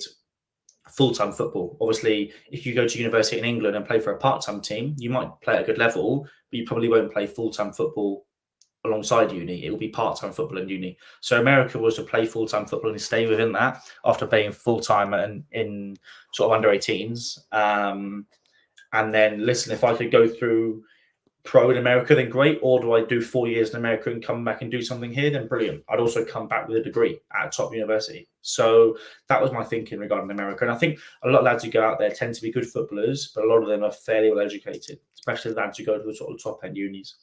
full-time football. Obviously, if you go to university in England and play for a part-time team, you might play at a good level, but you probably won't play full-time football alongside uni. It will be part-time football in uni. So America was to play full-time football and stay within that after playing full-time and in sort of under 18s. And then, listen, if I could go through pro in America, then great. Or do I do 4 years in America and come back and do something here? Then brilliant. I'd also come back with a degree at a top university. So that was my thinking regarding America. And I think a lot of lads who go out there tend to be good footballers, but a lot of them are fairly well educated, especially the lads who go to the sort of top end unis.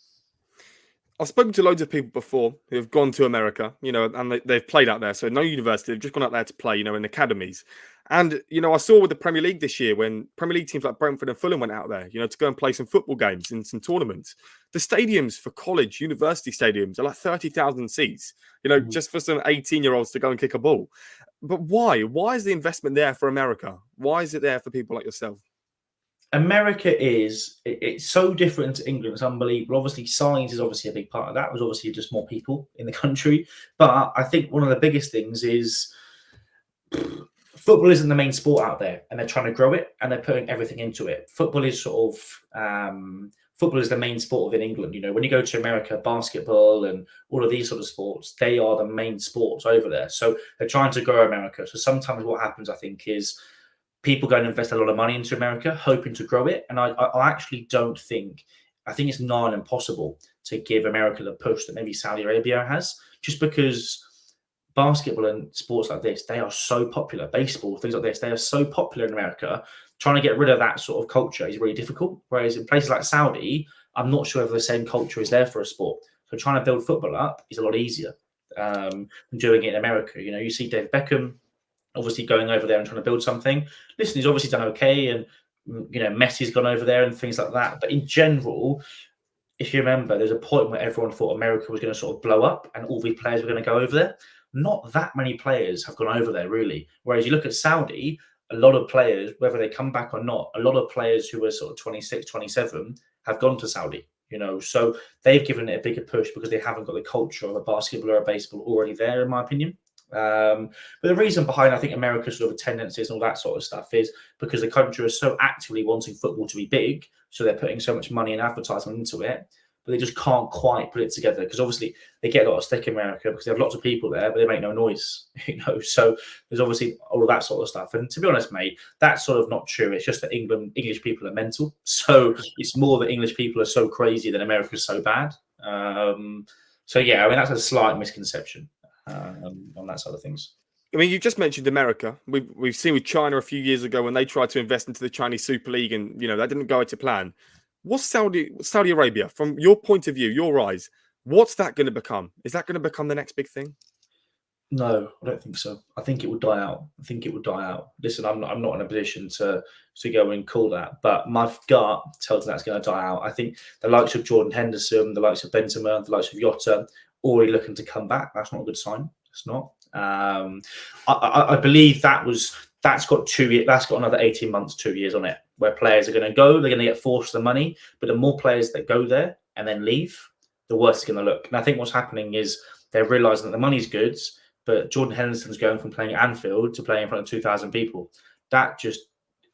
I've spoken to loads of people before who have gone to America, and they've played out there. So no university, they've just gone out there to play, in academies. And, I saw with the Premier League this year when Premier League teams like Brentford and Fulham went out there, to go and play some football games in some tournaments. The stadiums for college, university stadiums are like 30,000 seats, just for some 18-year-olds to go and kick a ball. But why? Why is the investment there for America? Why is it there for people like yourself? America it's so different to England. It's unbelievable. Obviously, science is obviously a big part of that. There's obviously just more people in the country. But I think one of the biggest things is football isn't the main sport out there, and they're trying to grow it, and they're putting everything into it. Football is football is the main sport within England. When you go to America, basketball and all of these sort of sports, they are the main sports over there. So they're trying to grow America. So sometimes what happens, I think, is people go and invest a lot of money into America, hoping to grow it. And I actually don't think, I think it's nigh on impossible to give America the push that maybe Saudi Arabia has, just because basketball and sports like this, they are so popular. Baseball, things like this, they are so popular in America. Trying to get rid of that sort of culture is really difficult. Whereas in places like Saudi, I'm not sure if the same culture is there for a sport. So trying to build football up is a lot easier than doing it in America. You know, you see David Beckham obviously going over there and trying to build something. Listen, he's obviously done okay, and you know, Messi's gone over there and things like that. But in general, if you remember, there's a point where everyone thought America was going to sort of blow up and all these players were going to go over there. Not that many players have gone over there, really. Whereas you look at Saudi, a lot of players, whether they come back or not, a lot of players who were sort of 26, 27 have gone to Saudi, you know. So they've given it a bigger push because they haven't got the culture of a basketball or a baseball already there, in my opinion. But the reason behind, I think, America's sort of tendencies and all that sort of stuff is because the country is so actively wanting football to be big, so they're putting so much money and advertisement into it, but they just can't quite put it together because obviously they get a lot of stick in America because they have lots of people there, but they make no noise, you know. So there's obviously all of that sort of stuff. And to be honest, mate, that's sort of not true. It's just that English people are mental. So it's more that English people are so crazy that America's so bad. So yeah, I mean, that's a slight misconception on that side of things. I mean, you just mentioned America. We've seen with China a few years ago when they tried to invest into the Chinese Super League, and you know that didn't go to plan. What's Saudi Arabia, from your point of view, your eyes? What's that going to become? Is that going to become the next big thing? No, I don't think so. I think it will die out. I think it will die out. Listen, I'm not in a position to go and call that, but my gut tells me that's going to die out. I think the likes of Jordan Henderson, the likes of Benzema, the likes of Jota, already looking to come back. That's not a good sign. It's not. I believe that's got 2 years. That's got another 18 months, 2 years on it, where players are going to go. They're going to get forced the money, but the more players that go there and then leave, the worse it's going to look. And I think what's happening is they're realizing that the money's good, but Jordan Henderson's going from playing at Anfield to playing in front of 2,000 people. That just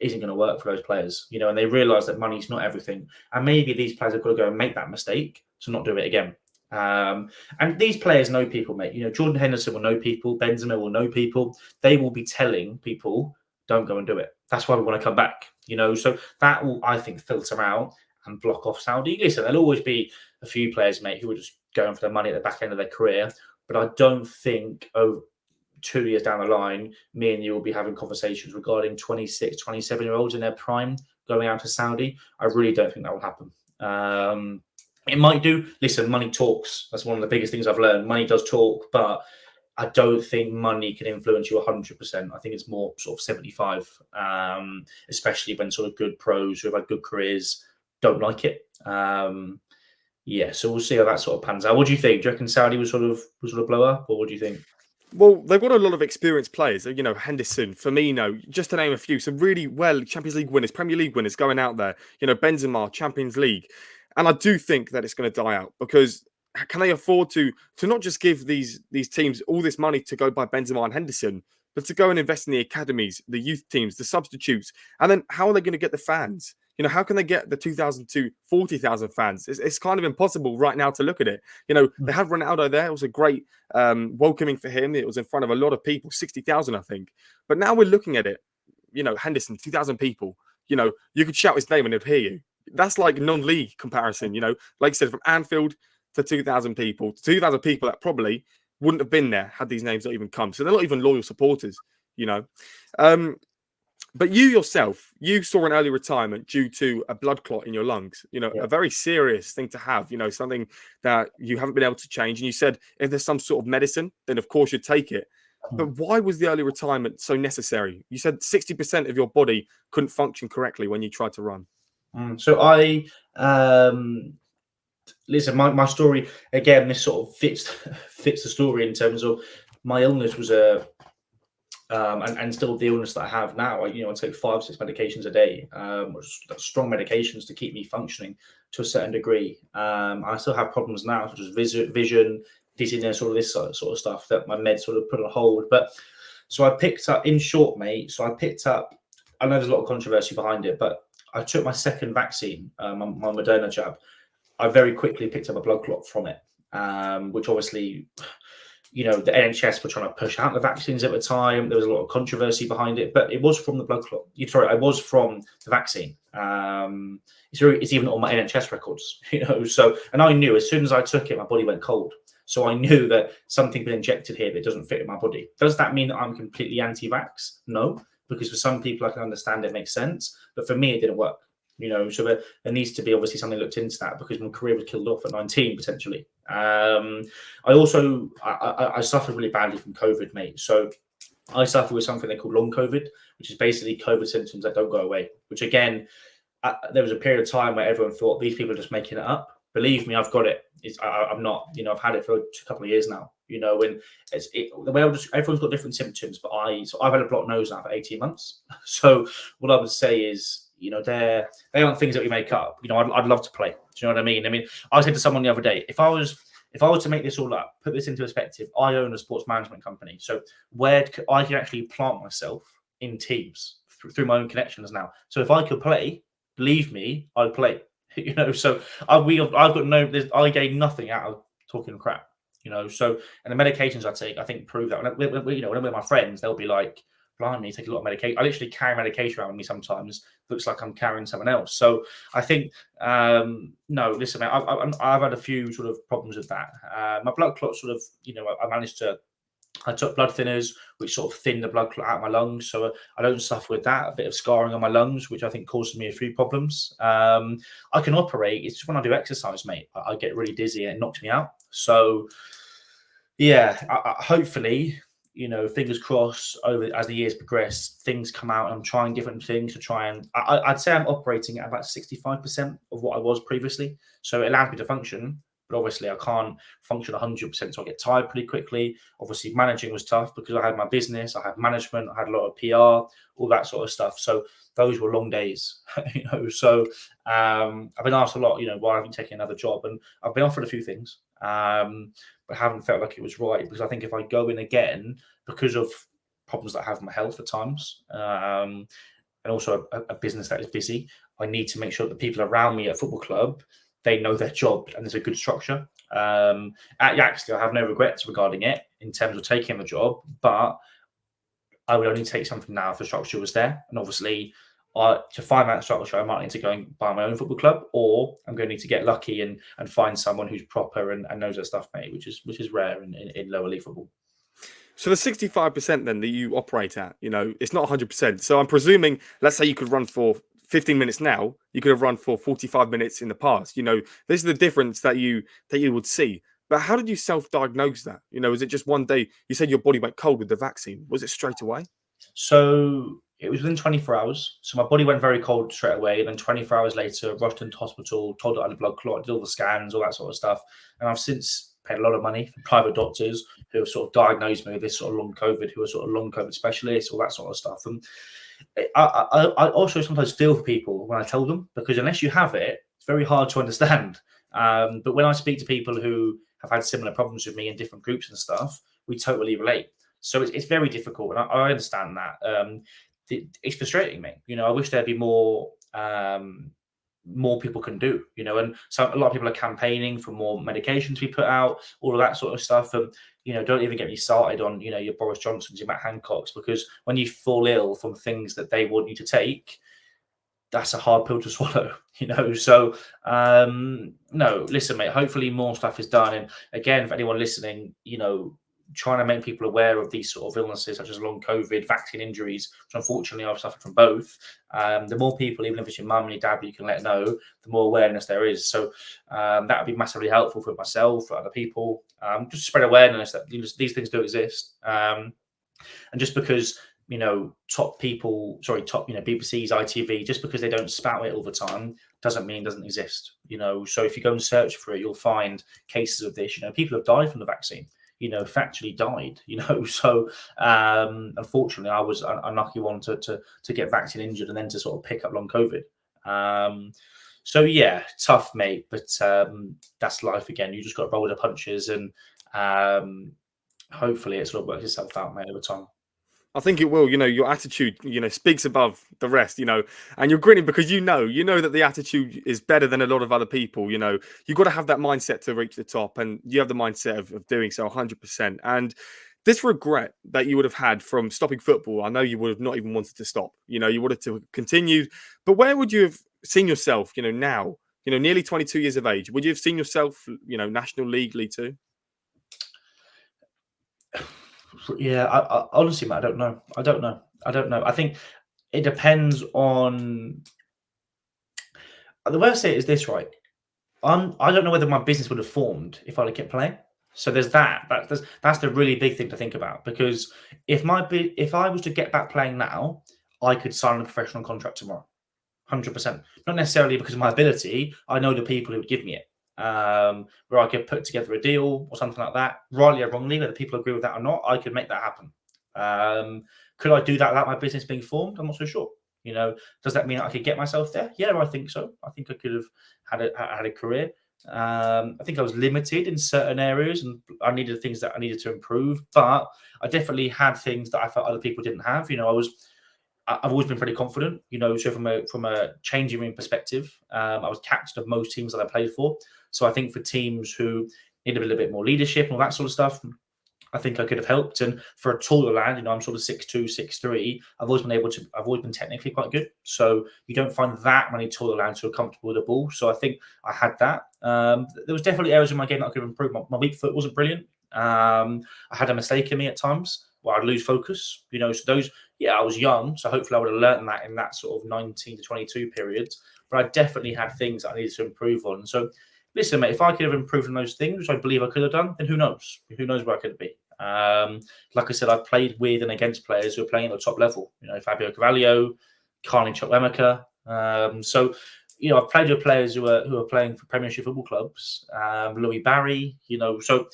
isn't going to work for those players, you know. And they realize that money's not everything, and maybe these players have got to go and make that mistake to not do it again. And these players know people, mate. You know, Jordan Henderson will know people. Benzema will know people. They will be telling people, don't go and do it. That's why we want to come back, you know. So that will, I think, filter out and block off Saudi. Listen, there'll always be a few players, mate, who are just going for the money at the back end of their career. But I don't think 2 years down the line, me and you will be having conversations regarding 26, 27-year-olds in their prime going out to Saudi. I really don't think that will happen. It might do. Listen, money talks. That's one of the biggest things I've learned. Money does talk, but I don't think money can influence you 100%. I think it's more sort of 75, especially when sort of good pros who have had good careers don't like it. Yeah, so we'll see how that sort of pans out. What do you think? Do you reckon Saudi will sort of blow up, or what do you think? Well, they've got a lot of experienced players. You know, Henderson, Firmino, just to name a few. Some really Champions League winners, Premier League winners going out there. You know, Benzema, Champions League. And I do think that it's going to die out because can they afford to not just give these teams all this money to go buy Benzema and Henderson, but to go and invest in the academies, the youth teams, the substitutes? And then how are they going to get the fans? You know, how can they get the 2,000 to 40,000 fans? It's kind of impossible right now to look at it. You know, they had Ronaldo there. It was a great welcoming for him. It was in front of a lot of people, 60,000, I think. But now we're looking at it, you know, Henderson, 2,000 people. You know, you could shout his name and they'd hear you. That's like non-league comparison, you know. Like I said, from Anfield to 2,000 people. 2,000 people that probably wouldn't have been there had these names not even come. So they're not even loyal supporters, you know. But you yourself, you saw an early retirement due to a blood clot in your lungs, you know, a very serious thing to have, you know, something that you haven't been able to change. And you said if there's some sort of medicine, then of course you'd take it. But why was the early retirement so necessary? You said 60% of your body couldn't function correctly when you tried to run. So I, listen, my story, again, this sort of fits the story in terms of my illness was and still the illness that I have now. I take 5-6 medications a day, strong medications to keep me functioning to a certain degree. I still have problems now, such as vision, dizziness, all of this sort of stuff that my meds sort of put on hold. But so I picked up, in short, mate, I know there's a lot of controversy behind it, but I took my second vaccine, my Moderna jab. I very quickly picked up a blood clot from it, which obviously, the NHS were trying to push out the vaccines at the time. There was a lot of controversy behind it, but it was from the blood clot. I was from the vaccine. It's even on my NHS records, So, and I knew as soon as I took it, my body went cold. So I knew that something been injected here that doesn't fit in my body. Does that mean that I'm completely anti-vax? No, because for some people I can understand it makes sense, but for me it didn't work. So there needs to be obviously something looked into that, because my career was killed off at 19 potentially. I also I suffered really badly from COVID, mate. So I suffer with something they call long COVID, which is basically COVID symptoms that don't go away. Which again, there was a period of time where everyone thought these people are just making it up. Believe me, I've got it. I'm not. I've had it for a couple of years now. When the way everyone's got different symptoms, but I've had a blocked nose now for 18 months. So what I would say is, they aren't things that we make up. I'd love to play. Do you know what I mean? I said to someone the other day, if I was to make this all up, put this into perspective, I own a sports management company. So where I can actually plant myself in teams through my own connections now. So if I could play, believe me, I'd play. So I gain nothing out of talking crap. So, and the medications I take, I think prove that. When I'm with my friends, they'll be like, blimey, you take a lot of medication. I literally carry medication around with me sometimes. Looks like I'm carrying someone else. So I think, no, listen, mate, I've had a few sort of problems with that. My blood clot sort of, I took blood thinners, which sort of thinned the blood clot out of my lungs. So I don't suffer with that. A bit of scarring on my lungs, which I think causes me a few problems. I can operate. It's just when I do exercise, mate, I get really dizzy and it knocks me out. So, yeah, hopefully, fingers crossed, over as the years progress, things come out and I'm trying different things to try and I'd say I'm operating at about 65% of what I was previously. So it allows me to function, but obviously I can't function 100%. So I get tired pretty quickly. Obviously managing was tough because I had my business, I had management, I had a lot of PR, all that sort of stuff. So those were long days, So I've been asked a lot, why I haven't taken another job, and I've been offered a few things. But haven't felt like it was right, because I think if I go in again, because of problems that I have with my health at times, and also a business that is busy, I need to make sure that the people around me at football club, they know their job and there's a good structure. At Yaxley, I have no regrets regarding it in terms of taking the job, but I would only take something now if the structure was there. And obviously, to find that structure, I might need to go and buy my own football club, or I'm going to need to get lucky and find someone who's proper and knows their stuff, mate, which is rare in lower league football. So the 65% then that you operate at, it's not 100%. So I'm presuming, let's say you could run for 15 minutes now, you could have run for 45 minutes in the past. This is the difference that you would see. But how did you self-diagnose that? Is it just one day you said your body went cold with the vaccine? Was it straight away? So it was within 24 hours. So my body went very cold straight away. Then 24 hours later, rushed into hospital, told that I had a blood clot, did all the scans, all that sort of stuff. And I've since paid a lot of money for private doctors who have sort of diagnosed me with this sort of long COVID, who are sort of long COVID specialists, all that sort of stuff. And I also sometimes feel for people when I tell them, because unless you have it, it's very hard to understand. But when I speak to people who have had similar problems with me in different groups and stuff, we totally relate. So it's very difficult, and I understand that. It's frustrating me. I wish there'd be more people can do. And so a lot of people are campaigning for more medication to be put out, all of that sort of stuff. And don't even get me started on your Boris Johnsons, your Matt Hancocks, because when you fall ill from things that they want you to take, that's a hard pill to swallow. So no, listen, mate, hopefully more stuff is done. And again, for anyone listening, trying to make people aware of these sort of illnesses such as long COVID, vaccine injuries, which unfortunately I've suffered from both. The more people, even if it's your mum and your dad, you can let know, the more awareness there is. So that would be massively helpful for myself, for other people, just spread awareness that these things do exist. And just because top BBC's, ITV, just because they don't spout it all the time doesn't mean it doesn't exist. So if you go and search for it, you'll find cases of this. People have died from the vaccine. Factually died. So unfortunately, I was an unlucky one to get vaccine injured and then to sort of pick up long COVID. So yeah, tough, mate. But that's life again. You just got to roll with the punches, and hopefully it sort of works itself out, mate, over time. I think it will. Your attitude, speaks above the rest, and you're grinning because you know that the attitude is better than a lot of other people. You've got to have that mindset to reach the top, and you have the mindset of doing so 100%. And this regret that you would have had from stopping football, I know you would have not even wanted to stop. You would have to continue. But where would you have seen yourself, now, nearly 22 years of age? Would you have seen yourself, National League, League Two? Yeah, I honestly, mate, I don't know. I don't know. I don't know. I think it depends on the way I say it is this, right? I don't know whether my business would have formed if I'd have kept playing. So there's that. That's the really big thing to think about, because if I was to get back playing now, I could sign a professional contract tomorrow. 100%. Not necessarily because of my ability. I know the people who would give me it. Where I could put together a deal or something like that, rightly or wrongly, whether people agree with that or not, I could make that happen. Could I do that without my business being formed? I'm not so sure. Does that mean I could get myself there? Yeah, I think so. I think I could have had a career. I think I was limited in certain areas, and I needed things that I needed to improve. But I definitely had things that I felt other people didn't have. I've always been pretty confident, so from a changing room perspective, I was captain of most teams that I played for. So I think for teams who need a little bit more leadership and all that sort of stuff, I think I could have helped. And for a taller lad, I'm sort of 6'2", 6'3", I've always been technically quite good. So you don't find that many taller lads who are comfortable with the ball. So I think I had that. There was definitely areas in my game that I could have improved. My weak foot wasn't brilliant. I had a mistake in me at times where I'd lose focus. So those, I was young, so hopefully I would have learned that in that sort of 19 to 22 periods. But I definitely had things that I needed to improve on. So listen, mate, if I could have improved on those things, which I believe I could have done, then who knows? Who knows where I could be? Like I said, I've played with and against players who are playing at the top level. Fabio Carvalho, Carney Chukwuemeka. I've played with players who are playing for Premiership football clubs. Louis Barry. So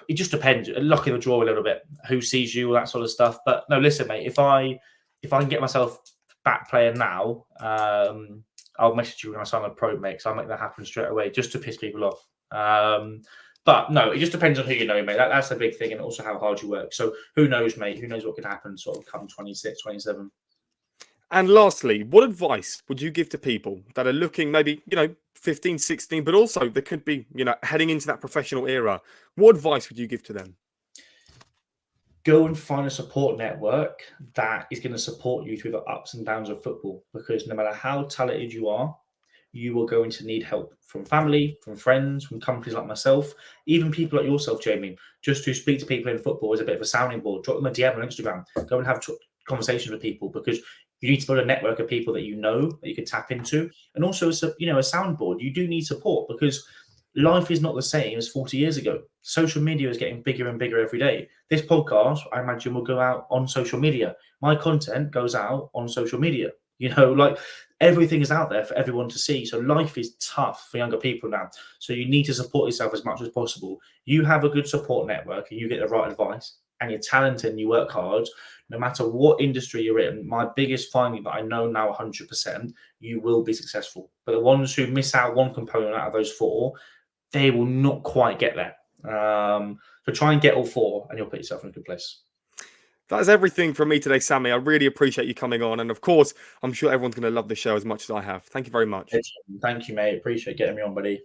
it just depends. Luck in the draw a little bit. Who sees you, all that sort of stuff. But no, listen, mate. If I can get myself back playing now, I'll message you when I sign a pro, mate. So I'll make that happen straight away, just to piss people off. But no, it just depends on who you know, mate. That's the big thing, and also how hard you work. So who knows, mate? Who knows what could happen sort of come 26, 27. And lastly, what advice would you give to people that are looking maybe, 15, 16, but also they could be, heading into that professional era? What advice would you give to them? Go and find a support network that is going to support you through the ups and downs of football, because no matter how talented you are going to need help from family, from friends, from companies like myself, even people like yourself, Jamie. Just to speak to people in football is a bit of a sounding board. Drop them a DM on Instagram. Go and have conversations with people, because you need to build a network of people that that you can tap into. And also, a soundboard. You do need support, because life is not the same as 40 years ago. Social media is getting bigger and bigger every day. This podcast, I imagine, will go out on social media. My content goes out on social media. Everything is out there for everyone to see. So life is tough for younger people now. So you need to support yourself as much as possible. You have a good support network and you get the right advice, and you're talented and you work hard, no matter what industry you're in. My biggest finding that I know now 100%, you will be successful. But the ones who miss out one component out of those four, they will not quite get there. So try and get all four, and you'll put yourself in a good place. That's everything from me today, Sammy. I really appreciate you coming on. And of course, I'm sure everyone's going to love the show as much as I have. Thank you very much. Thank you, mate. Appreciate getting me on, buddy.